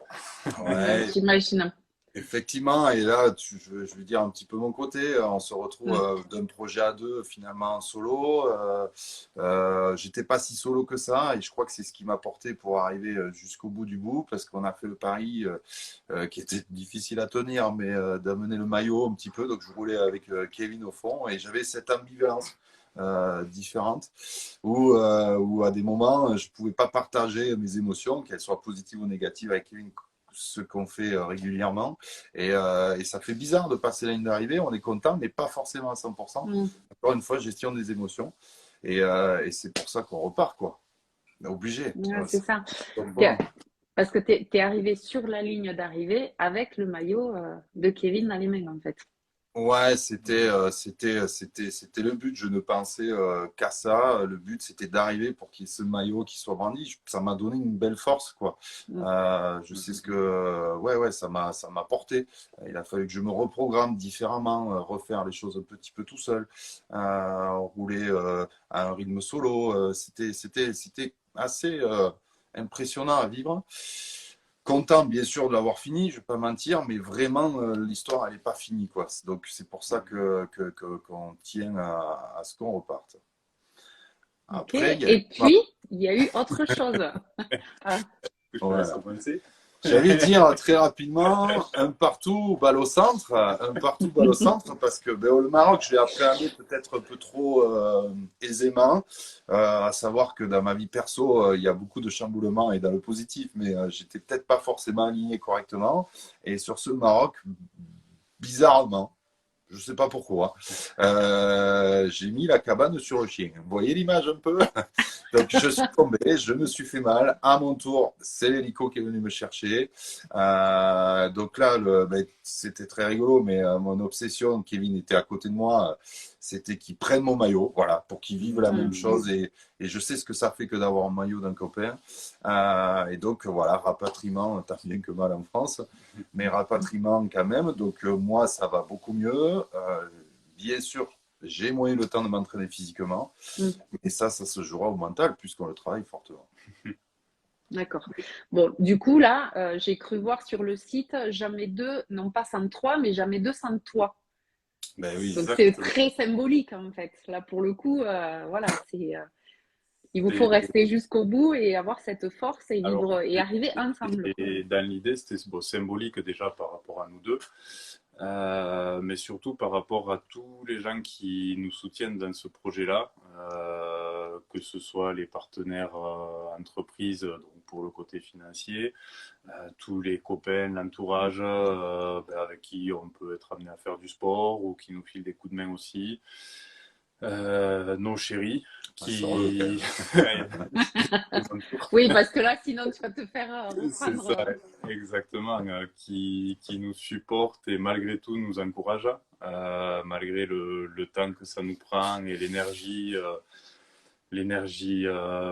Ouais, J'imagine. Effectivement, et là, je vais dire un petit peu mon côté. On se retrouve Mm. d'un projet à deux, finalement en solo. J'étais pas si solo que ça, et je crois que c'est ce qui m'a porté pour arriver jusqu'au bout du bout, parce qu'on a fait le pari qui était difficile à tenir, mais d'amener le maillot un petit peu. Donc, je roulais avec Kevin au fond, et j'avais cette ambivalence différente, où à des moments, je pouvais pas partager mes émotions, qu'elles soient positives ou négatives, avec Kevin, ce qu'on fait régulièrement. Et ça fait bizarre de passer la ligne d'arrivée. On est content, mais pas forcément à 100%. Mm. Encore une fois, gestion des émotions. Et c'est pour ça qu'on repart, quoi. On est obligé. Ouais, c'est ça. Voilà. Parce que tu es arrivé sur la ligne d'arrivée avec le maillot de Kevin dans les mains, en fait. Ouais, c'était le but. Je ne pensais qu'à ça. Le but, c'était d'arriver pour qu'il y ait ce maillot qui soit brandi. Ça m'a donné une belle force, quoi. Mm. Je sais ce que, ouais, ça m'a porté. Il a fallu que je me reprogramme différemment, refaire les choses un petit peu tout seul, rouler à un rythme solo. C'était assez impressionnant à vivre. Content, bien sûr, de l'avoir fini, je ne vais pas mentir, mais vraiment, l'histoire, elle n'est pas finie, quoi. Donc, c'est pour ça qu'on tient à ce qu'on reparte. Ok. Après, il y a... Et puis, il y a eu autre chose. Ah, Je Voilà. laisse commencer. J'allais dire très rapidement, un partout, balle au centre, parce que ben, le Maroc, je l'ai appréhendé peut-être un peu trop aisément, à savoir que dans ma vie perso, il y a beaucoup de chamboulements et dans le positif, mais j'étais peut-être pas forcément aligné correctement. Et sur ce Maroc, bizarrement, je sais pas pourquoi, j'ai mis la cabane sur le chien. Vous voyez l'image un peu? Donc, je suis tombé, je me suis fait mal. À mon tour, c'est l'hélico qui est venu me chercher. Donc là, ben, c'était très rigolo, mais mon obsession, Kevin était à côté de moi, c'était qu'il prenne mon maillot, voilà, pour qu'il vive la même chose. Et je sais ce que ça fait que d'avoir un maillot d'un copain. Et donc, voilà, rapatriement, tant bien que mal en France, mais rapatriement quand même. Donc, moi, ça va beaucoup mieux. Bien sûr, j'ai moins eu le temps de m'entraîner physiquement. mm. Et ça se jouera au mental puisqu'on le travaille fortement. D'accord. Bon, du coup, là, j'ai cru voir sur le site, jamais deux, non pas sans trois, mais jamais deux sans toi. Ben oui, Donc, c'est Exactement. très symbolique, en fait. Là, pour le coup, voilà, il vous faut Et rester jusqu'au bout et avoir cette force et alors, vivre et arriver ensemble. et dans l'idée, c'était bon, symbolique déjà par rapport à nous deux, mais surtout par rapport à tous les gens qui nous soutiennent dans ce projet-là, que ce soit les partenaires entreprises, donc pour le côté financier, tous les copains, l'entourage ben, avec qui on peut être amené à faire du sport ou qui nous filent des coups de main aussi. Nos chéris qui Oui, parce que là, sinon, tu vas te faire c'est reprendre. ça, exactement, qui nous supportent et malgré tout nous encouragent, malgré le temps que ça nous prend et l'énergie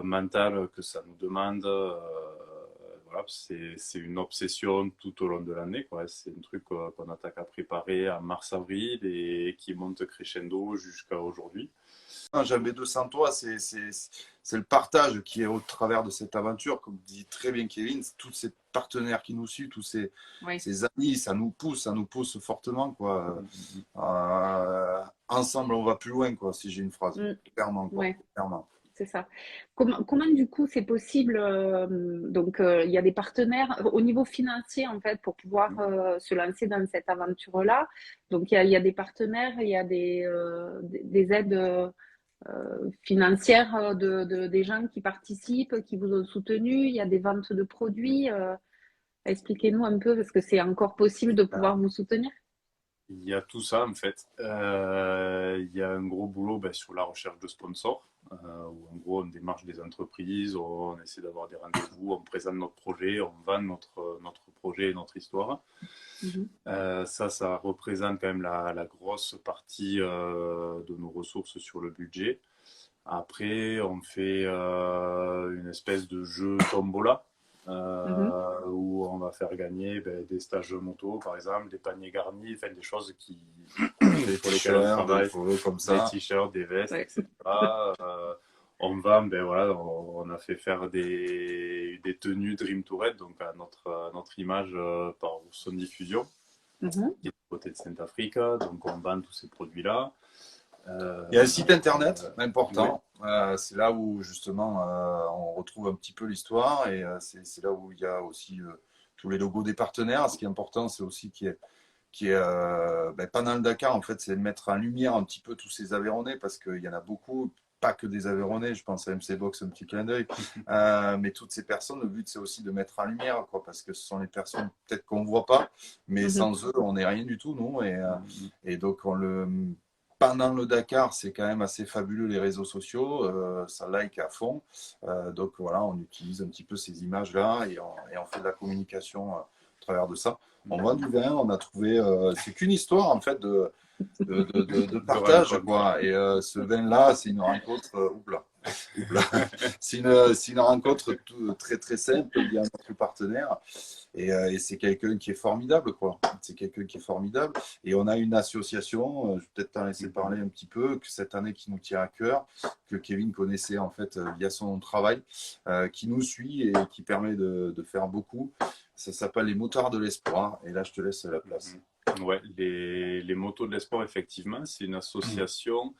mentale que ça nous demande. Voilà, c'est une obsession tout au long de l'année, quoi. C'est un truc qu'on attaque à préparer en mars-avril et qui monte crescendo jusqu'à aujourd'hui. Jamais 200 toi, c'est le partage qui est au travers de cette aventure, comme dit très bien Kevin, tous ces partenaires qui nous suivent, tous Oui. ces amis, ça nous pousse fortement, quoi. Ensemble, on va plus loin, quoi, si j'ai une phrase. Mm. Clairement, quoi. Ouais. Clairement. C'est ça. Comment du coup c'est possible donc il y a des partenaires au niveau financier en fait pour pouvoir se lancer dans cette aventure-là. Donc il y a des partenaires, il y a des aides financières des gens qui participent, qui vous ont soutenu. Il y a des ventes de produits. Expliquez-nous un peu parce que c'est encore possible de pouvoir vous soutenir. Il y a tout ça en fait. Il y a un gros boulot ben, sur la recherche de sponsors, où en gros on démarche des entreprises, on essaie d'avoir des rendez-vous, on présente notre projet, on vend notre projet et notre histoire. Ça représente quand même la grosse partie de nos ressources sur le budget. Après, on fait une espèce de jeu tombola. Où on va faire gagner ben, des stages moto, par exemple, des paniers garnis, enfin, des choses Des pour lesquelles on t-shirts, travaille, des photos comme des ça. t-shirts, des vestes, Ouais. etc. On vend, ben voilà, on a fait faire des tenues Dream Tourette, donc à notre image par son diffusion. Mhm. qui est du côté de Saint-Africa. Donc, on vend tous ces produits-là. Il y a un site internet Oui. important. C'est là où justement on retrouve un petit peu l'histoire et c'est là où il y a aussi tous les logos des partenaires. Ce qui est important, c'est aussi pendant le Dakar, en fait, c'est de mettre en lumière un petit peu tous ces Aveyronnais parce qu'il y en a beaucoup, pas que des Aveyronnais. Je pense à MC Box, un petit clin d'œil. Mais toutes ces personnes, le but, c'est aussi de mettre en lumière, quoi, parce que ce sont les personnes peut-être qu'on ne voit pas, mais Mhm. sans eux, on n'est rien du tout, nous. Mhm. Et donc, pendant le Dakar, c'est quand même assez fabuleux les réseaux sociaux, ça like à fond. Donc voilà, on utilise un petit peu ces images-là et on fait de la communication à travers de ça. On vend du vin, on a trouvé, c'est qu'une histoire en fait de partage, quoi. Et ce vin-là, c'est une rencontre, oupla. C'est une rencontre très très simple liée à notre partenaire. Et c'est quelqu'un qui est formidable, quoi. C'est quelqu'un qui est formidable. Et on a une association, je vais peut-être t'en laisser parler un petit peu, que cette année qui nous tient à cœur, que Kevin connaissait en fait via son travail, qui nous suit et qui permet de faire beaucoup. Ça s'appelle les Motards de l'Espoir. Et là, je te laisse la place. Ouais, les motos de l'espoir, effectivement, c'est une association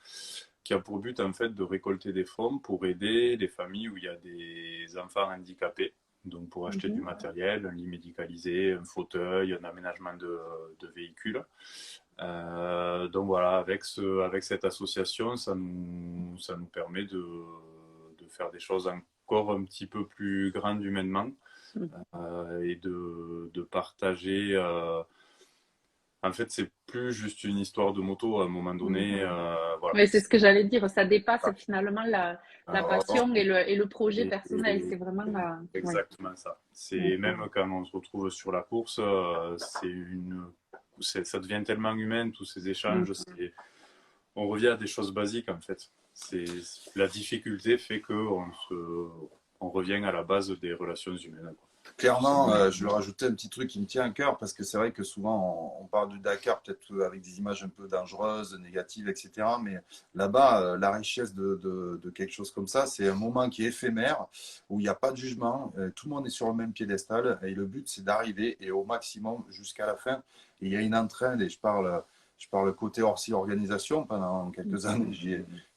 qui a pour but en fait de récolter des fonds pour aider les familles où il y a des enfants handicapés. Donc pour acheter du matériel, un lit médicalisé, un fauteuil, un aménagement de véhicules. Donc voilà, avec cette association, ça nous permet de faire des choses encore un petit peu plus grandes humainement et de partager. En fait, c'est plus juste une histoire de moto à un moment donné. Voilà. Oui, c'est ce que j'allais dire. Ça dépasse finalement la Alors, passion et le projet personnel. Et C'est vraiment ouais. exactement ça. C'est même quand on se retrouve sur la course, ça devient tellement humain, tous ces échanges. On revient à des choses basiques en fait. La difficulté fait on revient à la base des relations humaines, quoi. clairement, je vais rajouter un petit truc qui me tient à cœur parce que c'est vrai que souvent on parle du Dakar peut-être avec des images un peu dangereuses, négatives, etc. Mais là-bas, la richesse de quelque chose comme ça, c'est un moment qui est éphémère où il n'y a pas de jugement, tout le monde est sur le même piédestal et le but c'est d'arriver et au maximum jusqu'à la fin. Et il y a une entraîne et je parle côté aussi organisation pendant quelques années,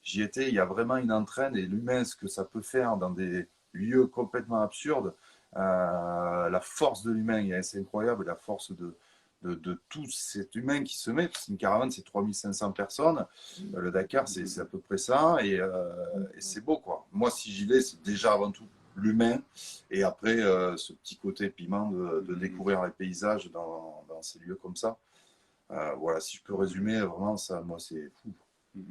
j'y étais. Il y a vraiment une entraîne et l'humain, ce que ça peut faire dans des lieux complètement absurdes. La force de l'humain, c'est incroyable, la force de tout cet humain qui se met. Parce qu'une caravane, c'est 3500 personnes. Le Dakar, c'est à peu près ça. Et c'est beau, quoi. Moi, si j'y vais, c'est déjà avant tout l'humain. Et après, ce petit côté piment de découvrir les paysages dans ces lieux comme ça. Voilà, si je peux résumer, vraiment, ça, moi, c'est fou.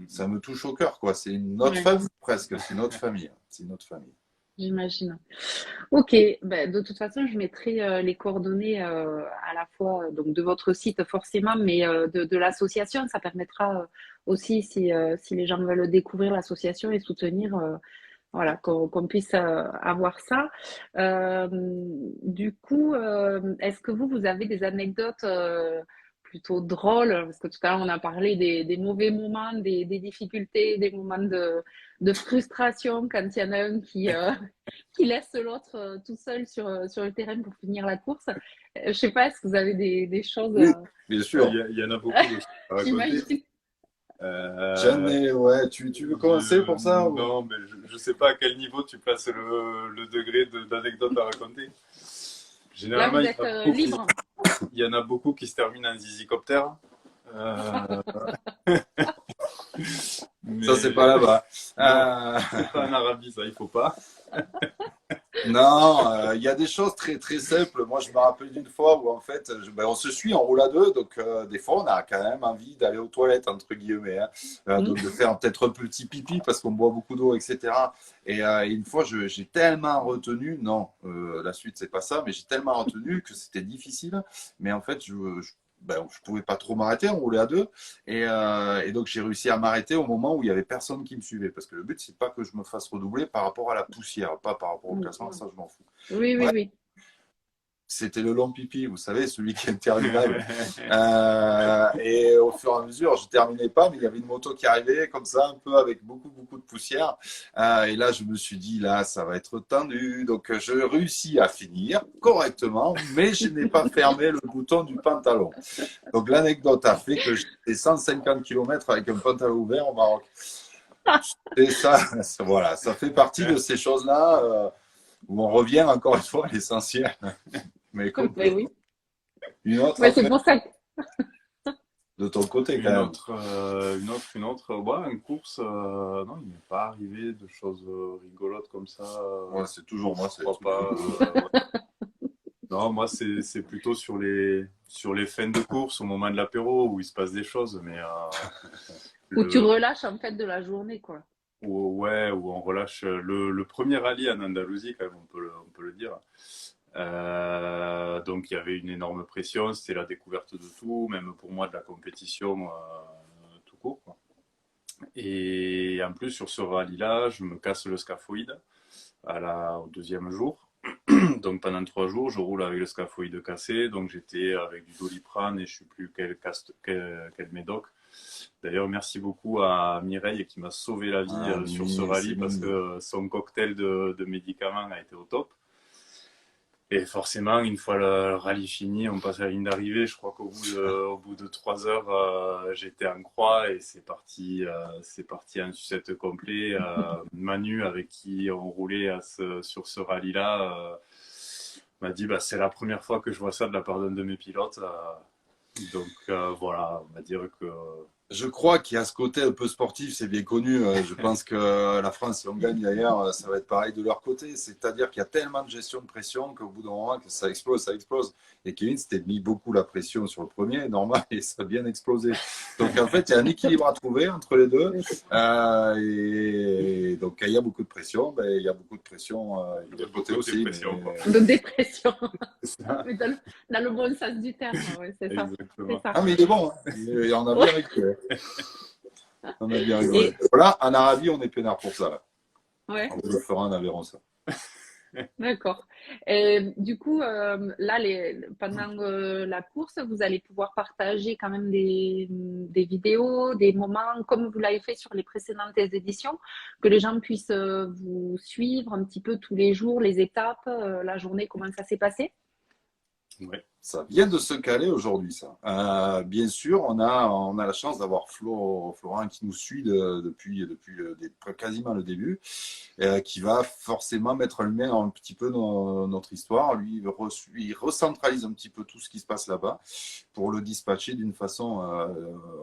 Ça me touche au cœur, quoi. C'est une autre famille, presque. C'est notre famille. C'est notre famille. J'imagine. Ok, ben, de toute façon, je mettrai les coordonnées à la fois donc de votre site forcément, mais de l'association. Ça permettra aussi, si les gens veulent découvrir l'association et soutenir, voilà, qu'on puisse avoir ça. Du coup, est-ce que vous avez des anecdotes plutôt drôles? Parce que tout à l'heure, on a parlé des mauvais moments, des difficultés, des moments de frustration quand il y en a un qui laisse l'autre tout seul sur le terrain pour finir la course. Je sais pas, est-ce que vous avez des choses Oui, bien sûr. Il y en a beaucoup de choses à raconter. j'imagine. Jamais, ouais. Tu veux commencer pour ça ou... Non, mais je ne sais pas à quel niveau tu places le degré d'anecdote à raconter. Là, Généralement, vous êtes libre. il y en a beaucoup qui se terminent en zizicoptère. Ça, c'est pas là-bas. C'est pas en Arabie, ça, il faut pas. Non, il y a des choses très très simples. Moi, je me rappelle d'une fois où en fait, on se suit, on roule à deux, donc des fois, on a quand même envie d'aller aux toilettes entre guillemets, hein. Donc de faire peut-être un petit pipi parce qu'on boit beaucoup d'eau, etc. Et une fois, j'ai tellement retenu, non, la suite c'est pas ça, mais j'ai tellement retenu que c'était difficile. Mais en fait, je pouvais pas trop m'arrêter, on roulait à deux. Et donc, j'ai réussi à m'arrêter au moment où il y avait personne qui me suivait. Parce que le but, c'est pas que je me fasse redoubler par rapport à la poussière, pas par rapport au classement, ça, je m'en fous. Oui, oui, Ouais. oui. c'était le long pipi, vous savez, celui qui est interminable. Et au fur et à mesure, je terminais pas, mais il y avait une moto qui arrivait comme ça, un peu avec beaucoup, beaucoup de poussière. Et là, je me suis dit, là, ça va être tendu. Donc, je réussis à finir correctement, mais je n'ai pas fermé le bouton du pantalon. Donc, l'anecdote a fait que j'ai fait 150 km avec un pantalon ouvert au Maroc. Et ça, voilà, ça fait partie de ces choses-là où on revient encore une fois à l'essentiel. Mais écoute, Mais oui. une autre Ouais, c'est après, pour ça que de ton côté quand Une même. autre, une autre, ouais, une course, non, il n'est pas arrivé de choses rigolotes comme ça. Ouais, c'est toujours moi, Je c'est crois pas. Ouais. Non, moi, c'est plutôt sur les fins de course, au moment de l'apéro, où il se passe des choses, mais où tu le, relâches en fait de la journée, quoi. ouais, où on relâche le premier rallye en Andalousie, quand même, on peut le dire. Donc il y avait une énorme pression, c'était la découverte de tout, même pour moi de la compétition tout court, quoi. Et en plus sur ce rallye-là, je me casse le scaphoïde au deuxième jour. Donc pendant 3 jours, je roule avec le scaphoïde cassé, donc j'étais avec du Doliprane et je ne sais plus quel médoc. D'ailleurs, merci beaucoup à Mireille qui m'a sauvé la vie Ah, sur ce Mimi, c'est rallye parce Mimi. que son cocktail de médicaments a été au top. Et forcément, une fois le rallye fini, on passe à la ligne d'arrivée. Je crois au bout de 3 heures, j'étais en croix et c'est parti en sucette complet. Manu, avec qui on roulait sur ce rallye-là, m'a dit bah, c'est la première fois que je vois ça de la part d'un de mes pilotes. Donc voilà, on va dire que Je crois qu'il y a ce côté un peu sportif, c'est bien connu. Je pense que la France, si on gagne d'ailleurs, ça va être pareil de leur côté. C'est-à-dire qu'il y a tellement de gestion de pression qu'au bout d'un moment, que ça explose, ça explose. Et Kevin s'était mis beaucoup la pression sur le premier, normal, et ça a bien explosé. Donc en fait, il y a un équilibre à trouver entre les deux. Et donc quand il y a beaucoup de pression, ben, il y a beaucoup de pression de l'autre côté beaucoup de aussi. dépression, quoi. De dépression, C'est ça, mais dans le bon sens du terme, ouais, c'est ça. C'est exactement. ça. Ah, mais il est bon, hein. Il en a bien rigolé. On a bien rigolé. Et Voilà, en Arabie, on est peinard pour ça. Là. ouais, On le fera en Aveyron, ça. d'accord. Et du coup, là, pendant la course, vous allez pouvoir partager quand même des vidéos, des moments, comme vous l'avez fait sur les précédentes éditions, que les gens puissent vous suivre un petit peu tous les jours, les étapes, la journée, comment ça s'est passé? Ouais. Ça vient de se caler aujourd'hui, ça. Bien sûr, on a la chance d'avoir Florent qui nous suit depuis quasiment le début, qui va forcément mettre en lumière un petit peu notre histoire. Lui, il recentralise un petit peu tout ce qui se passe là-bas pour le dispatcher d'une façon,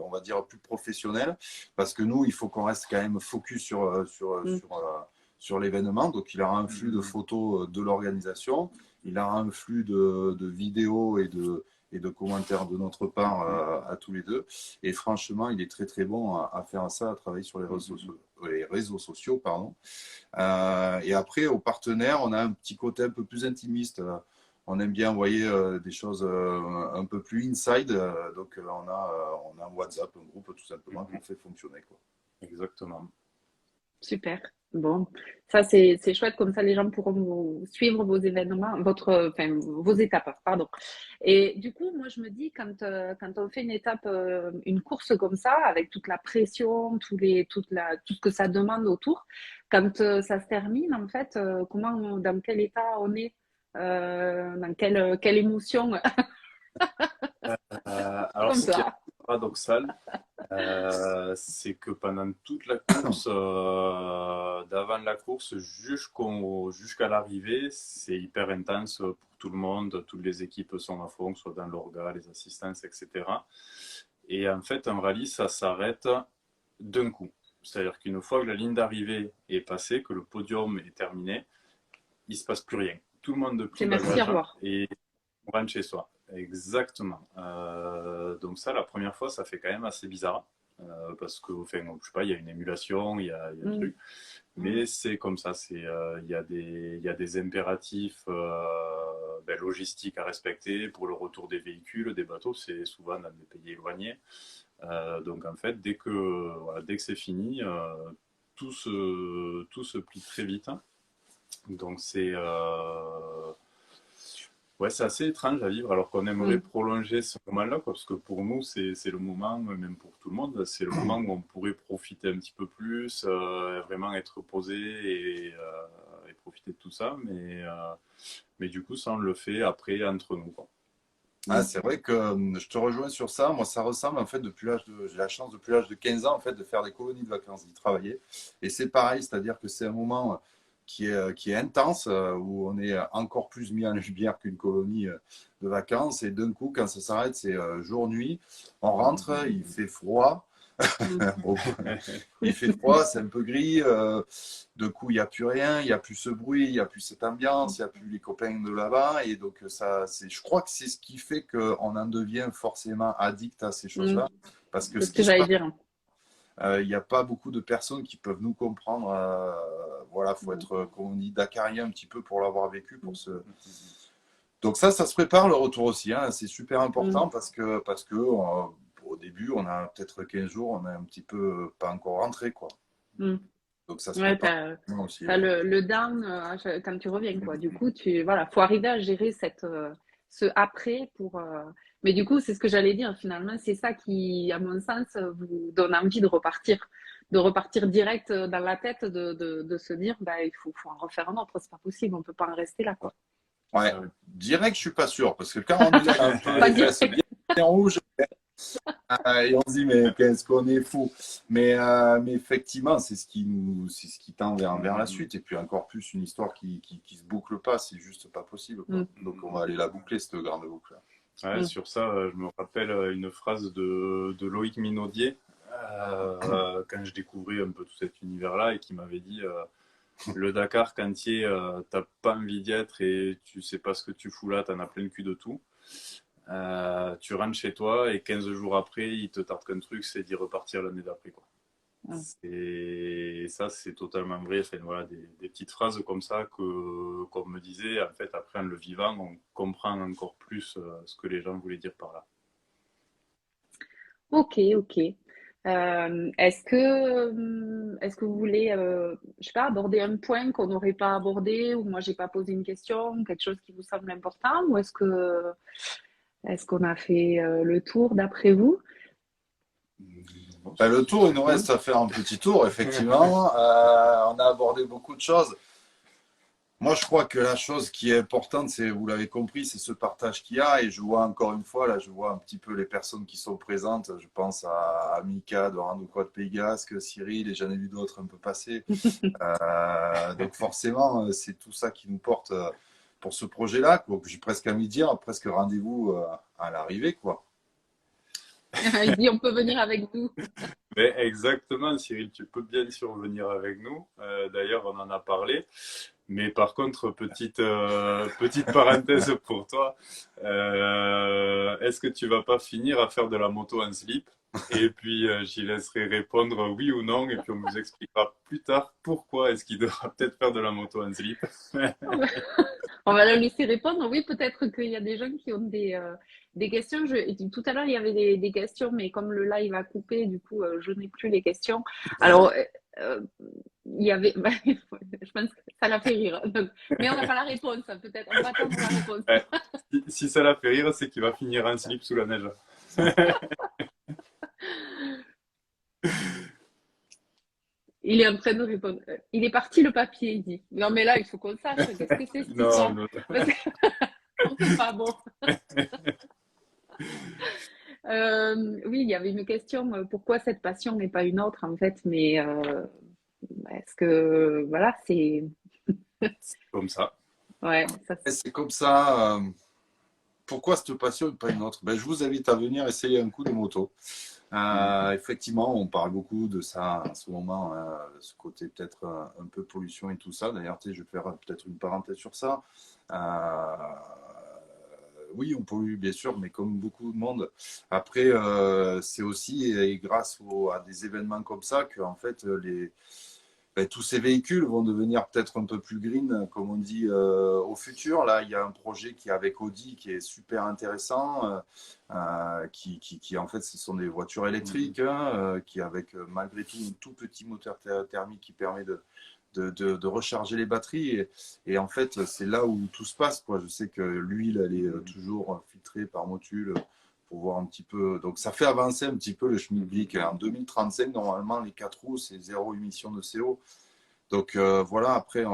on va dire, plus professionnelle. Parce que nous, il faut qu'on reste quand même focus sur l'événement. Donc, il aura un flux de photos de l'organisation. Il a un flux de vidéos et de commentaires de notre part à tous les deux. Et franchement, il est très très bon à faire ça, à travailler sur les réseaux sociaux. Pardon. Et après, aux partenaires, on a un petit côté un peu plus intimiste. On aime bien envoyer des choses un peu plus inside. Donc, on a un WhatsApp, un groupe tout simplement qu'on fait fonctionner, quoi. Exactement. Super. Bon, ça c'est chouette, comme ça les gens pourront vous suivre vos événements, enfin vos étapes, pardon. Et du coup, moi je me dis quand on fait une étape, une course comme ça, avec toute la pression, tout ce que ça demande autour, quand ça se termine, en fait, dans quel état on est, dans quelle émotion, Alors, comme ce qui est ça. paradoxal, c'est que pendant toute la course, d'avant la course jusqu'à l'arrivée, c'est hyper intense pour tout le monde. Toutes les équipes sont à fond, soit dans l'orga, les assistances, etc. Et en fait, un rallye, ça s'arrête d'un coup. C'est-à-dire qu'une fois que la ligne d'arrivée est passée, que le podium est terminé, il ne se passe plus rien. Tout le monde C'est plie merci, au bagage revoir. et on rentre chez soi. Exactement. Donc ça, la première fois, ça fait quand même assez bizarre. Parce que, enfin, je sais pas, il y a une émulation, il y a un Mm. truc. Mais c'est comme ça, il y a des impératifs logistiques à respecter pour le retour des véhicules, des bateaux, c'est souvent dans des pays éloignés. Donc en fait, dès que c'est fini, tout se plie très vite. Donc Ouais, c'est assez étrange à vivre alors qu'on aimerait prolonger ce moment-là, quoi, parce que pour nous, c'est le moment, même pour tout le monde, c'est le moment où on pourrait profiter un petit peu plus, vraiment être posé et profiter de tout ça. Mais du coup, ça, on le fait après entre nous, quoi. Ah, c'est vrai que je te rejoins sur ça. Moi, ça ressemble en fait j'ai la chance depuis l'âge de 15 ans en fait de faire des colonies de vacances, d'y travailler. Et c'est pareil, c'est-à-dire que c'est un moment qui est intense, où on est encore plus mis en lumière qu'une colonie de vacances. Et d'un coup, quand ça s'arrête, c'est jour-nuit. On rentre, il fait froid. Bon, il fait froid, c'est un peu gris. De coup, il n'y a plus rien, il n'y a plus ce bruit, il n'y a plus cette ambiance, il n'y a plus les copains de là-bas. Et donc, je crois que c'est ce qui fait qu'on en devient forcément addict à ces choses-là. Parce que C'est ce ce que qui se j'allais passe, dire. il n'y a pas beaucoup de personnes qui peuvent nous comprendre. Voilà, faut être, comme on dit, dakarien un petit peu pour l'avoir vécu. Donc ça se prépare le retour aussi. Hein. C'est super important parce que au début, on a peut-être 15 jours, on est un petit peu pas encore rentré, quoi. Donc ça se Ouais, prépare aussi. t'as le down quand tu reviens, quoi. Du coup, voilà, faut arriver à gérer ce après pour. Mais du coup, c'est ce que j'allais dire. Finalement, c'est ça qui, à mon sens, vous donne envie de repartir direct dans la tête, de se dire, bah, faut en refaire un autre. C'est pas possible, on peut pas en rester là, quoi. Ouais, direct, je suis pas sûr parce que quand on est là un peu Pas les fesses direct. bien rouges, et on se dit mais qu'est-ce qu'on est fou. Mais effectivement, c'est ce qui tend vers la suite. Et puis encore plus une histoire qui se boucle pas, c'est juste pas possible, quoi. Donc on va aller la boucler cette grande boucle. Ouais, sur ça, je me rappelle une phrase de Loïc Minaudier quand je découvrais un peu tout cet univers-là et qui m'avait dit le Dakar, quand tu t'as pas envie d'y être et tu sais pas ce que tu fous là, t'en as plein le cul de tout. Tu rentres chez toi et 15 jours après, il te tarde qu'un truc, c'est d'y repartir l'année d'après, quoi. Et ça, c'est totalement vrai. Enfin, voilà, des petites phrases comme ça qu'on me disait, en fait, après, en le vivant, on comprend encore plus ce que les gens voulaient dire par là. Ok, ok. Est-ce que vous voulez, je sais pas, aborder un point qu'on n'aurait pas abordé ou moi j'ai pas posé une question, quelque chose qui vous semble important, ou est-ce qu'on a fait le tour d'après vous? Ben, le tour, il nous reste à faire un petit tour, effectivement. On a abordé beaucoup de choses. Moi, je crois que la chose qui est importante, c'est, vous l'avez compris, c'est ce partage qu'il y a. Et je vois encore une fois, là, je vois un petit peu les personnes qui sont présentes. Je pense à Mika de Randouquois de Pays Basque, Cyril, et j'en ai vu d'autres un peu passer. Donc forcément, c'est tout ça qui nous porte pour ce projet-là. J'ai presque envie de dire, presque rendez-vous à l'arrivée, quoi. Il dit on peut venir avec nous. Mais exactement, Cyril, tu peux bien sûr venir avec nous. D'ailleurs, on en a parlé. Mais par contre, petite parenthèse pour toi, est-ce que tu vas pas finir à faire de la moto en slip? Et puis, j'y laisserai répondre oui ou non, et puis on vous expliquera plus tard pourquoi est-ce qu'il devra peut-être faire de la moto en slip. On va la laisser répondre. Oui, peut-être qu'il y a des gens qui ont des questions. Tout à l'heure, il y avait des questions, mais comme le live a coupé, du coup, je n'ai plus les questions. Alors, il y avait, je pense que ça l'a fait rire. Donc, mais on n'a pas la réponse, hein, peut-être. On va attendre la réponse. Ouais. Si ça l'a fait rire, c'est qu'il va finir en slip sous la neige. Il est en train de répondre. Il est parti le papier, il dit. Non, mais là, il faut qu'on sache. Qu'est-ce que c'est cette Non, histoire? non. Parce que c'est pas bon. Oui, il y avait une question. Pourquoi cette passion n'est pas une autre, en fait? Mais est-ce que, voilà, c'est. Comme ça. Ouais, ça. Et c'est comme ça. Pourquoi cette passion et pas une autre? Ben, je vous invite à venir essayer un coup de moto. Effectivement, on parle beaucoup de ça en ce moment, ce côté peut-être un peu pollution et tout ça. D'ailleurs, je vais faire peut-être une parenthèse sur ça. Oui, on pollue bien sûr, mais comme beaucoup de monde. Après, c'est aussi grâce à des événements comme ça que en fait ben, tous ces véhicules vont devenir peut-être un peu plus green, comme on dit, au futur. Là, il y a un projet qui est avec Audi qui est super intéressant, qui en fait, ce sont des voitures électriques, hein, qui avec malgré tout un tout petit moteur thermique qui permet de recharger les batteries. Et en fait, c'est là où tout se passe, quoi. Je sais que l'huile, elle est toujours filtrée par motule pour voir un petit peu. Donc, ça fait avancer un petit peu le schmilblick. En 2035, normalement, les 4 roues, c'est zéro émission de CO. Donc, voilà, après,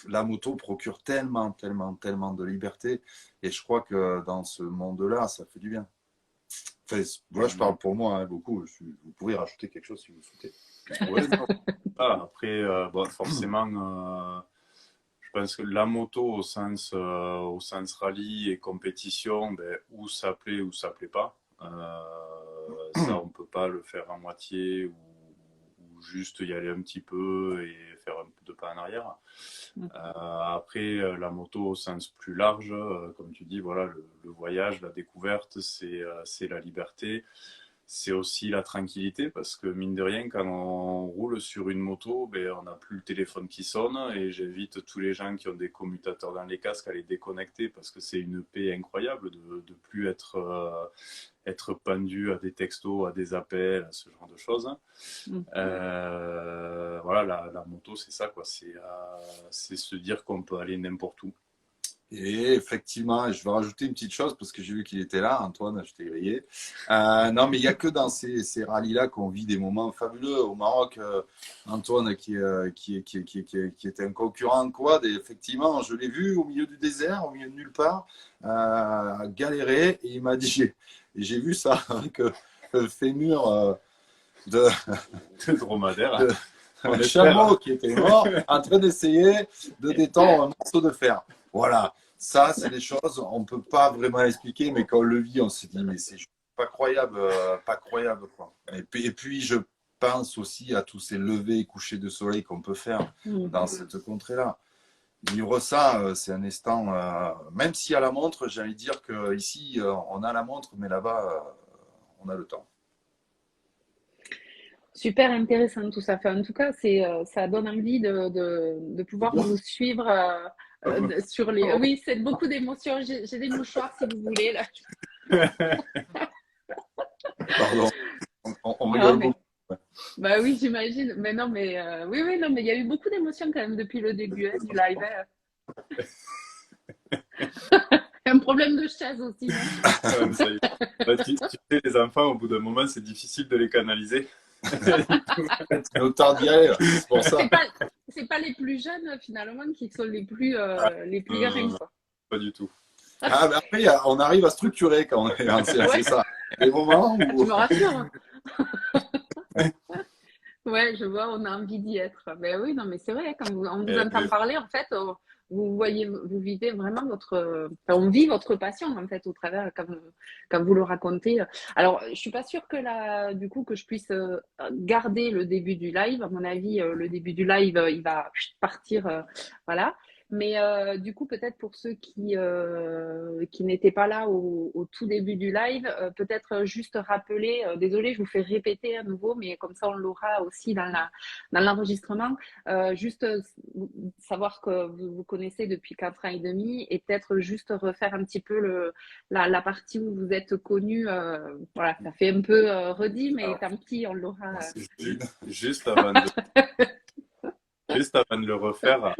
la moto procure tellement, tellement, tellement de liberté. Et je crois que dans ce monde-là, ça fait du bien. Enfin, voilà, je parle pour moi, hein, beaucoup. Vous pouvez rajouter quelque chose si vous souhaitez. Ouais, non. Après, bon, forcément, je pense que la moto au sens rallye et compétition, ben, ou ça plaît ou ça plaît pas. Ça, on peut pas le faire à moitié ou juste y aller un petit peu et faire un peu de pas en arrière. Après, la moto au sens plus large, comme tu dis, voilà, le voyage, la découverte, c'est la liberté. C'est aussi la tranquillité parce que mine de rien, quand on roule sur une moto, ben, on n'a plus le téléphone qui sonne et j'invite tous les gens qui ont des commutateurs dans les casques à les déconnecter parce que c'est une paix incroyable de plus être pendu à des textos, à des appels, à ce genre de choses. Voilà, la moto, c'est ça, quoi. C'est se dire qu'on peut aller n'importe où. Et effectivement, je vais rajouter une petite chose parce que j'ai vu qu'il était là, Antoine, je t'ai grillé. Non, mais il n'y a que dans ces rallyes-là qu'on vit des moments fabuleux. Au Maroc, Antoine, qui était un concurrent en quad, et effectivement, je l'ai vu au milieu du désert, au milieu de nulle part, galérer, et il m'a dit, j'ai vu ça avec le fémur de, Dromadaire. de un chameau qui était mort en train d'essayer de détendre un morceau de fer. Voilà, ça, c'est des choses, on ne peut pas vraiment expliquer, mais quand on le vit, on se dit, mais c'est pas croyable, pas croyable, quoi. Et puis, je pense aussi à tous ces levées et couchers de soleil qu'on peut faire dans cette contrée-là. Vivre ça, c'est un instant, même si à la montre, j'allais dire qu'ici, on a la montre, mais là-bas, on a le temps. Super intéressant tout ça. Enfin, en tout cas, ça donne envie de pouvoir vous suivre sur les. Oui, c'est beaucoup d'émotions. J'ai des mouchoirs si vous voulez là. Pardon, on Non, rigole mais beaucoup. bah oui, j'imagine. Mais non, mais oui, oui, non, mais il y a eu beaucoup d'émotions quand même depuis le début du live. Un problème de chaise aussi, non? Ouais, ça y est. Bah, tu sais, les enfants, au bout d'un moment, c'est difficile de les canaliser. C'est le temps d'y aller, c'est pour ça. C'est pas les plus jeunes finalement qui sont les plus grains, quoi. Pas du tout. Ah, mais après, on arrive à structurer quand on est ancien, Ouais. c'est ça. Les moments Tu où. me rassures. Ouais, je vois, on a envie d'y être. Ben oui, non, mais c'est vrai, quand on vous entend parler, en fait, vous voyez, vous vivez vraiment on vit votre passion, en fait, au travers, quand vous le racontez. Alors, je suis pas sûre que là, du coup, que je puisse garder le début du live. À mon avis, le début du live, il va partir, voilà. Mais du coup, peut-être pour ceux qui n'étaient pas là au tout début du live, peut-être juste rappeler, désolée, je vous fais répéter à nouveau, mais comme ça on l'aura aussi dans l'enregistrement, juste savoir que vous connaissez depuis 4 ans et demi et peut-être juste refaire un petit peu la partie où vous êtes connu. Voilà, ça fait un peu redit, mais tant pis, on l'aura. Juste avant de... Juste avant de le refaire,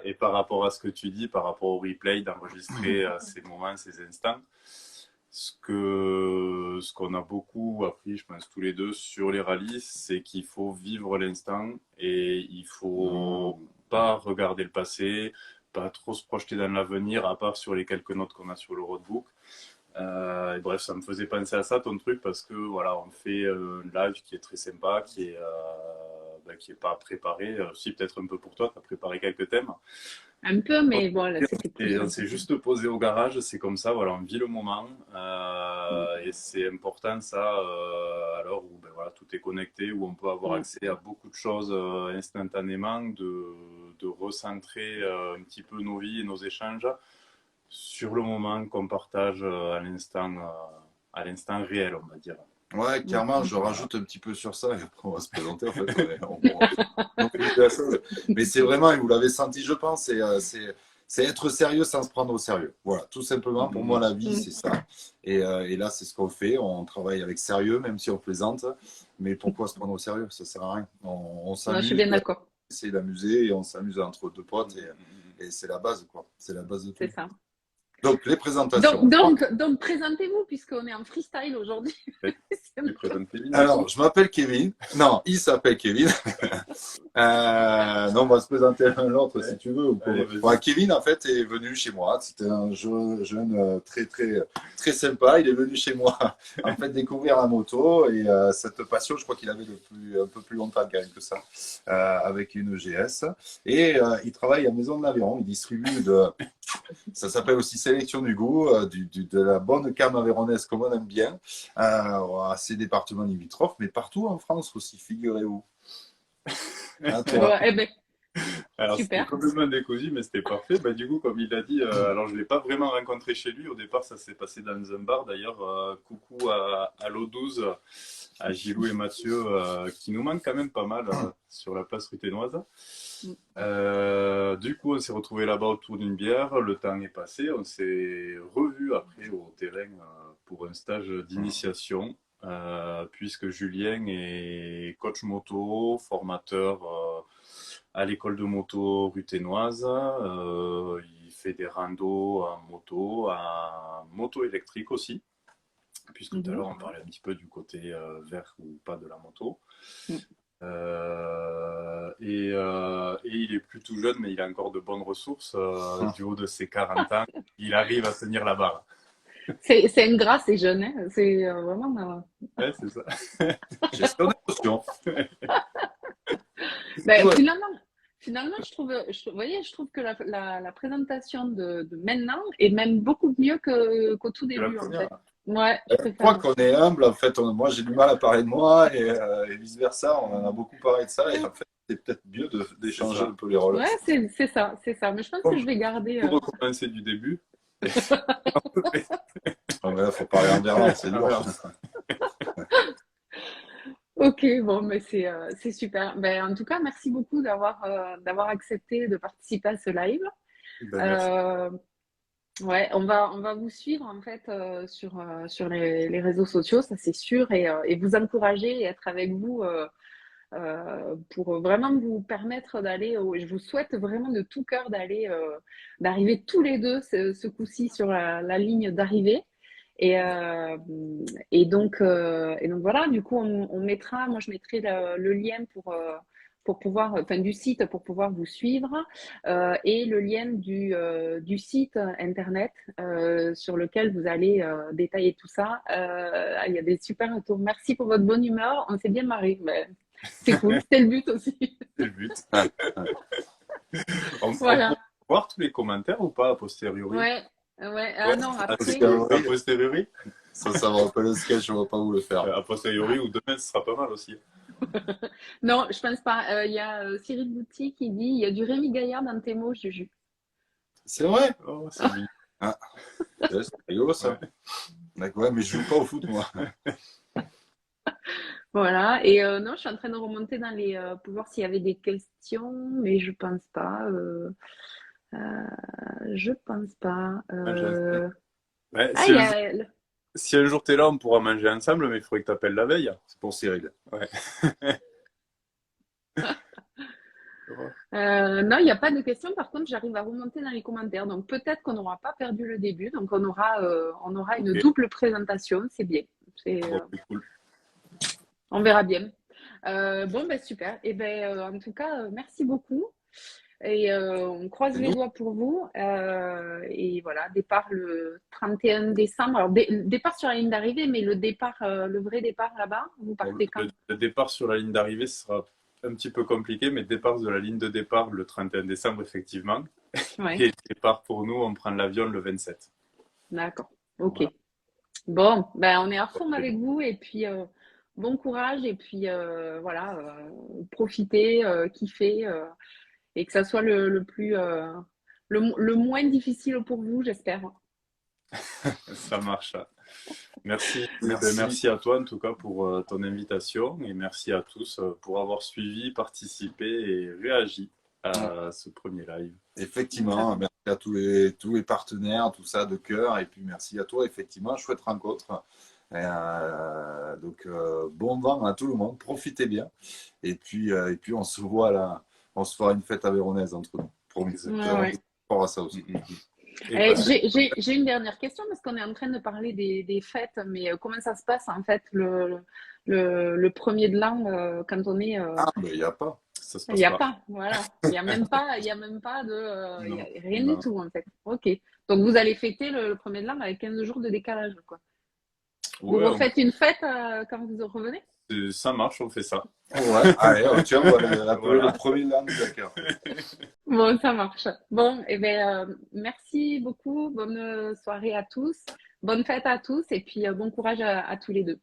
et par rapport à ce que tu dis, par rapport au replay, d'enregistrer ces moments, ces instants, ce qu'on a beaucoup appris, je pense tous les deux, sur les rallyes, c'est qu'il faut vivre l'instant et il faut pas regarder le passé, pas trop se projeter dans l'avenir, à part sur les quelques notes qu'on a sur le roadbook. Et bref, ça me faisait penser à ça, ton truc, parce que voilà, on fait un live qui est très sympa, qui est pas préparé. Si, peut-être un peu pour toi, tu as préparé quelques thèmes. Un peu, mais bon, là, c'était Et plus. on s'est juste posé au garage, c'est comme ça, voilà, on vit le moment. Et c'est important, ça, à l'heure où ben, voilà, tout est connecté, où on peut avoir accès à beaucoup de choses instantanément, de recentrer un petit peu nos vies et nos échanges sur le moment qu'on partage à l'instant réel, on va dire. Ouais, Mm. clairement, je rajoute un petit peu sur ça et après on va se présenter en fait. On fait la chose. Mais c'est vraiment, et vous l'avez senti, je pense, c'est être sérieux sans se prendre au sérieux. Voilà, tout simplement, pour moi, Mhm. la vie, Mm. c'est ça. Et là, c'est ce qu'on fait. On travaille avec sérieux, même si on plaisante. Mais pourquoi se prendre au sérieux? Ça sert à rien. On Non, je suis s'amuse, bien d'accord. on essaie d'amuser et on s'amuse entre deux potes Mhm. et c'est la base, quoi. C'est la base de C'est tout. ça. Donc, les Donc, présentations. donc, donc présentez-vous puisqu'on est en freestyle aujourd'hui. C'est un Tu peu- présentes Kevin Alors, aussi? je m'appelle Kevin. Non, il s'appelle Kevin. Non, on va se présenter l'un l'autre si Ouais. tu veux. Allez, vas-y. Ouais, Kevin, en fait, est venu chez moi. C'était un jeune très, très, très sympa. Il est venu chez moi, en fait, découvrir la moto. Et cette passion, je crois qu'il avait un peu plus longtemps quand même que ça, avec une EGS. Et il travaille à Maison de l'Aviron. Il distribue ça s'appelle aussi sélection du goût, de la bonne cam avéronaise comme on aime bien, à ces départements limitrophes, mais partout en France aussi, figurez-vous. Hein, Bon, toi. eh ben, Alors, c'était super. complètement décousu, mais c'était parfait. Bah, du coup, comme il a dit, alors je ne l'ai pas vraiment rencontré chez lui. Au départ, ça s'est passé dans un bar. D'ailleurs, coucou à l'O12, à Gilou et Mathieu, qui nous manquent quand même pas mal sur la place ruténoise. Mm. Du coup, on s'est retrouvés là-bas autour d'une bière. Le temps est passé. On s'est revus après au terrain pour un stage d'initiation, puisque Julien est coach moto, formateur à l'école de moto ruténoise. Il fait des randos en moto électrique aussi, puisque tout à l'heure on parlait un petit peu du côté vert ou pas de la moto. Mm. Et il est plutôt jeune, mais il a encore de bonnes ressources. Du haut de ses 40 ans, il arrive à tenir la barre. C'est une grâce, c'est jeune, hein. C'est vraiment. Ouais, c'est ça. Gestion d'émotion. Ben, Ouais. finalement, vous voyez, je trouve que la présentation de maintenant est même beaucoup mieux qu'au tout C'est la début, en fait. première. Ouais, je Je crois préfère. qu'on est humble, en fait. Moi, j'ai du mal à parler de moi et vice-versa. On en a beaucoup parlé de ça. Et en fait, c'est peut-être mieux d'échanger ça. un peu les rôles. Ouais, c'est ça, c'est ça. Mais je pense que je vais garder. Pour recommencer du début. Ah, mais là, faut parler en verlan, c'est dur. Ok, bon, mais c'est super. Ben, en tout cas, merci beaucoup d'avoir accepté de participer à ce live. Ben, merci. Ouais, on va vous suivre en fait sur les réseaux sociaux, ça c'est sûr, et vous encourager et être avec vous pour vraiment vous permettre d'aller. Je vous souhaite vraiment de tout cœur d'arriver tous les deux ce coup-ci sur la ligne d'arrivée. Et, euh, et donc voilà, du coup, moi je mettrai le lien pour pouvoir, enfin du site pour pouvoir vous suivre et le lien du site internet sur lequel vous allez détailler tout ça. Il y a des super retours. Merci pour votre bonne humeur. On s'est bien marré. Mais c'est cool. C'était le but aussi. C'est le but. On peut Voilà. voir tous les commentaires ou pas a posteriori? Ouais. Ouais. Ah Ouais, non, a après. posteriori. A posteriori? Ça va un peu le sketch, je vois pas où le faire. A posteriori ou demain, ce sera pas mal aussi. Non, je pense pas. Il y a Cyril Bouty qui dit il y a du Rémi Gaillard dans tes mots, Juju. C'est vrai? Oh, c'est mignon. Ah, c'est rigolo ça. Ouais. D'accord, ouais, mais je joue pas au foot, moi. Voilà. Et non, je suis en train de remonter pour voir s'il y avait des questions, mais je pense pas. Je pense pas. Ouais, Ah, si un jour t'es là, on pourra manger ensemble, mais il faudrait que t'appelles la veille. C'est pour Cyril. Ouais. non, il n'y a pas de questions. Par contre, j'arrive à remonter dans les commentaires. Donc peut-être qu'on n'aura pas perdu le début. Donc on aura une Ok. double présentation. C'est bien. Bon, c'est cool. On verra bien. Bon, ben super. Et ben, en tout cas, merci beaucoup. Et on croise Et les nous, doigts pour vous. Et voilà, départ le 31 décembre. Alors, départ sur la ligne d'arrivée, mais le vrai départ là-bas, vous partez quand? Le départ sur la ligne d'arrivée sera un petit peu compliqué, mais départ de la ligne de départ le 31 décembre, effectivement. Ouais, Et départ pour nous, on prend l'avion le 27. d'accord. Ok. Voilà. Bon, ben on est à fond avec vous et puis bon courage et puis voilà, profitez, kiffez et que ça soit le moins difficile pour vous, j'espère. Ça marche. Merci, Merci. merci à toi en tout cas pour ton invitation et merci à tous pour avoir suivi, participé et réagi à ce premier live. Effectivement, merci à tous les partenaires, tout ça de cœur. Et puis merci à toi, effectivement, chouette rencontre. Donc, bon vent à tout le monde, profitez bien. Et puis on se voit là, on se fera une fête avéronaise entre nous. Promis. Ouais. On fera ça aussi. Et bah, J'ai une dernière question parce qu'on est en train de parler des fêtes, mais comment ça se passe en fait le premier de l'an quand on est. Ah, ben, il n'y a pas. ça se Il passe n'y a pas. pas, voilà. Il n'y a même pas, il y a même pas de. Il y Non, a rien Non. du tout en fait. Ok. Donc vous allez fêter le premier de l'an avec 15 jours de décalage, quoi. Vous ouais, refaites une fête quand vous revenez? ça marche, on fait ça. Ouais, allez, tiens, on va l'appeler Voilà. le premier land, d'accord. Bon, ça marche. Bon, et ben, merci beaucoup. Bonne soirée à tous. Bonne fête à tous et puis bon courage à tous les deux.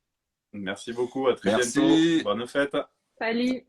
Merci beaucoup, à très Merci. bientôt. Bonne fête. Salut!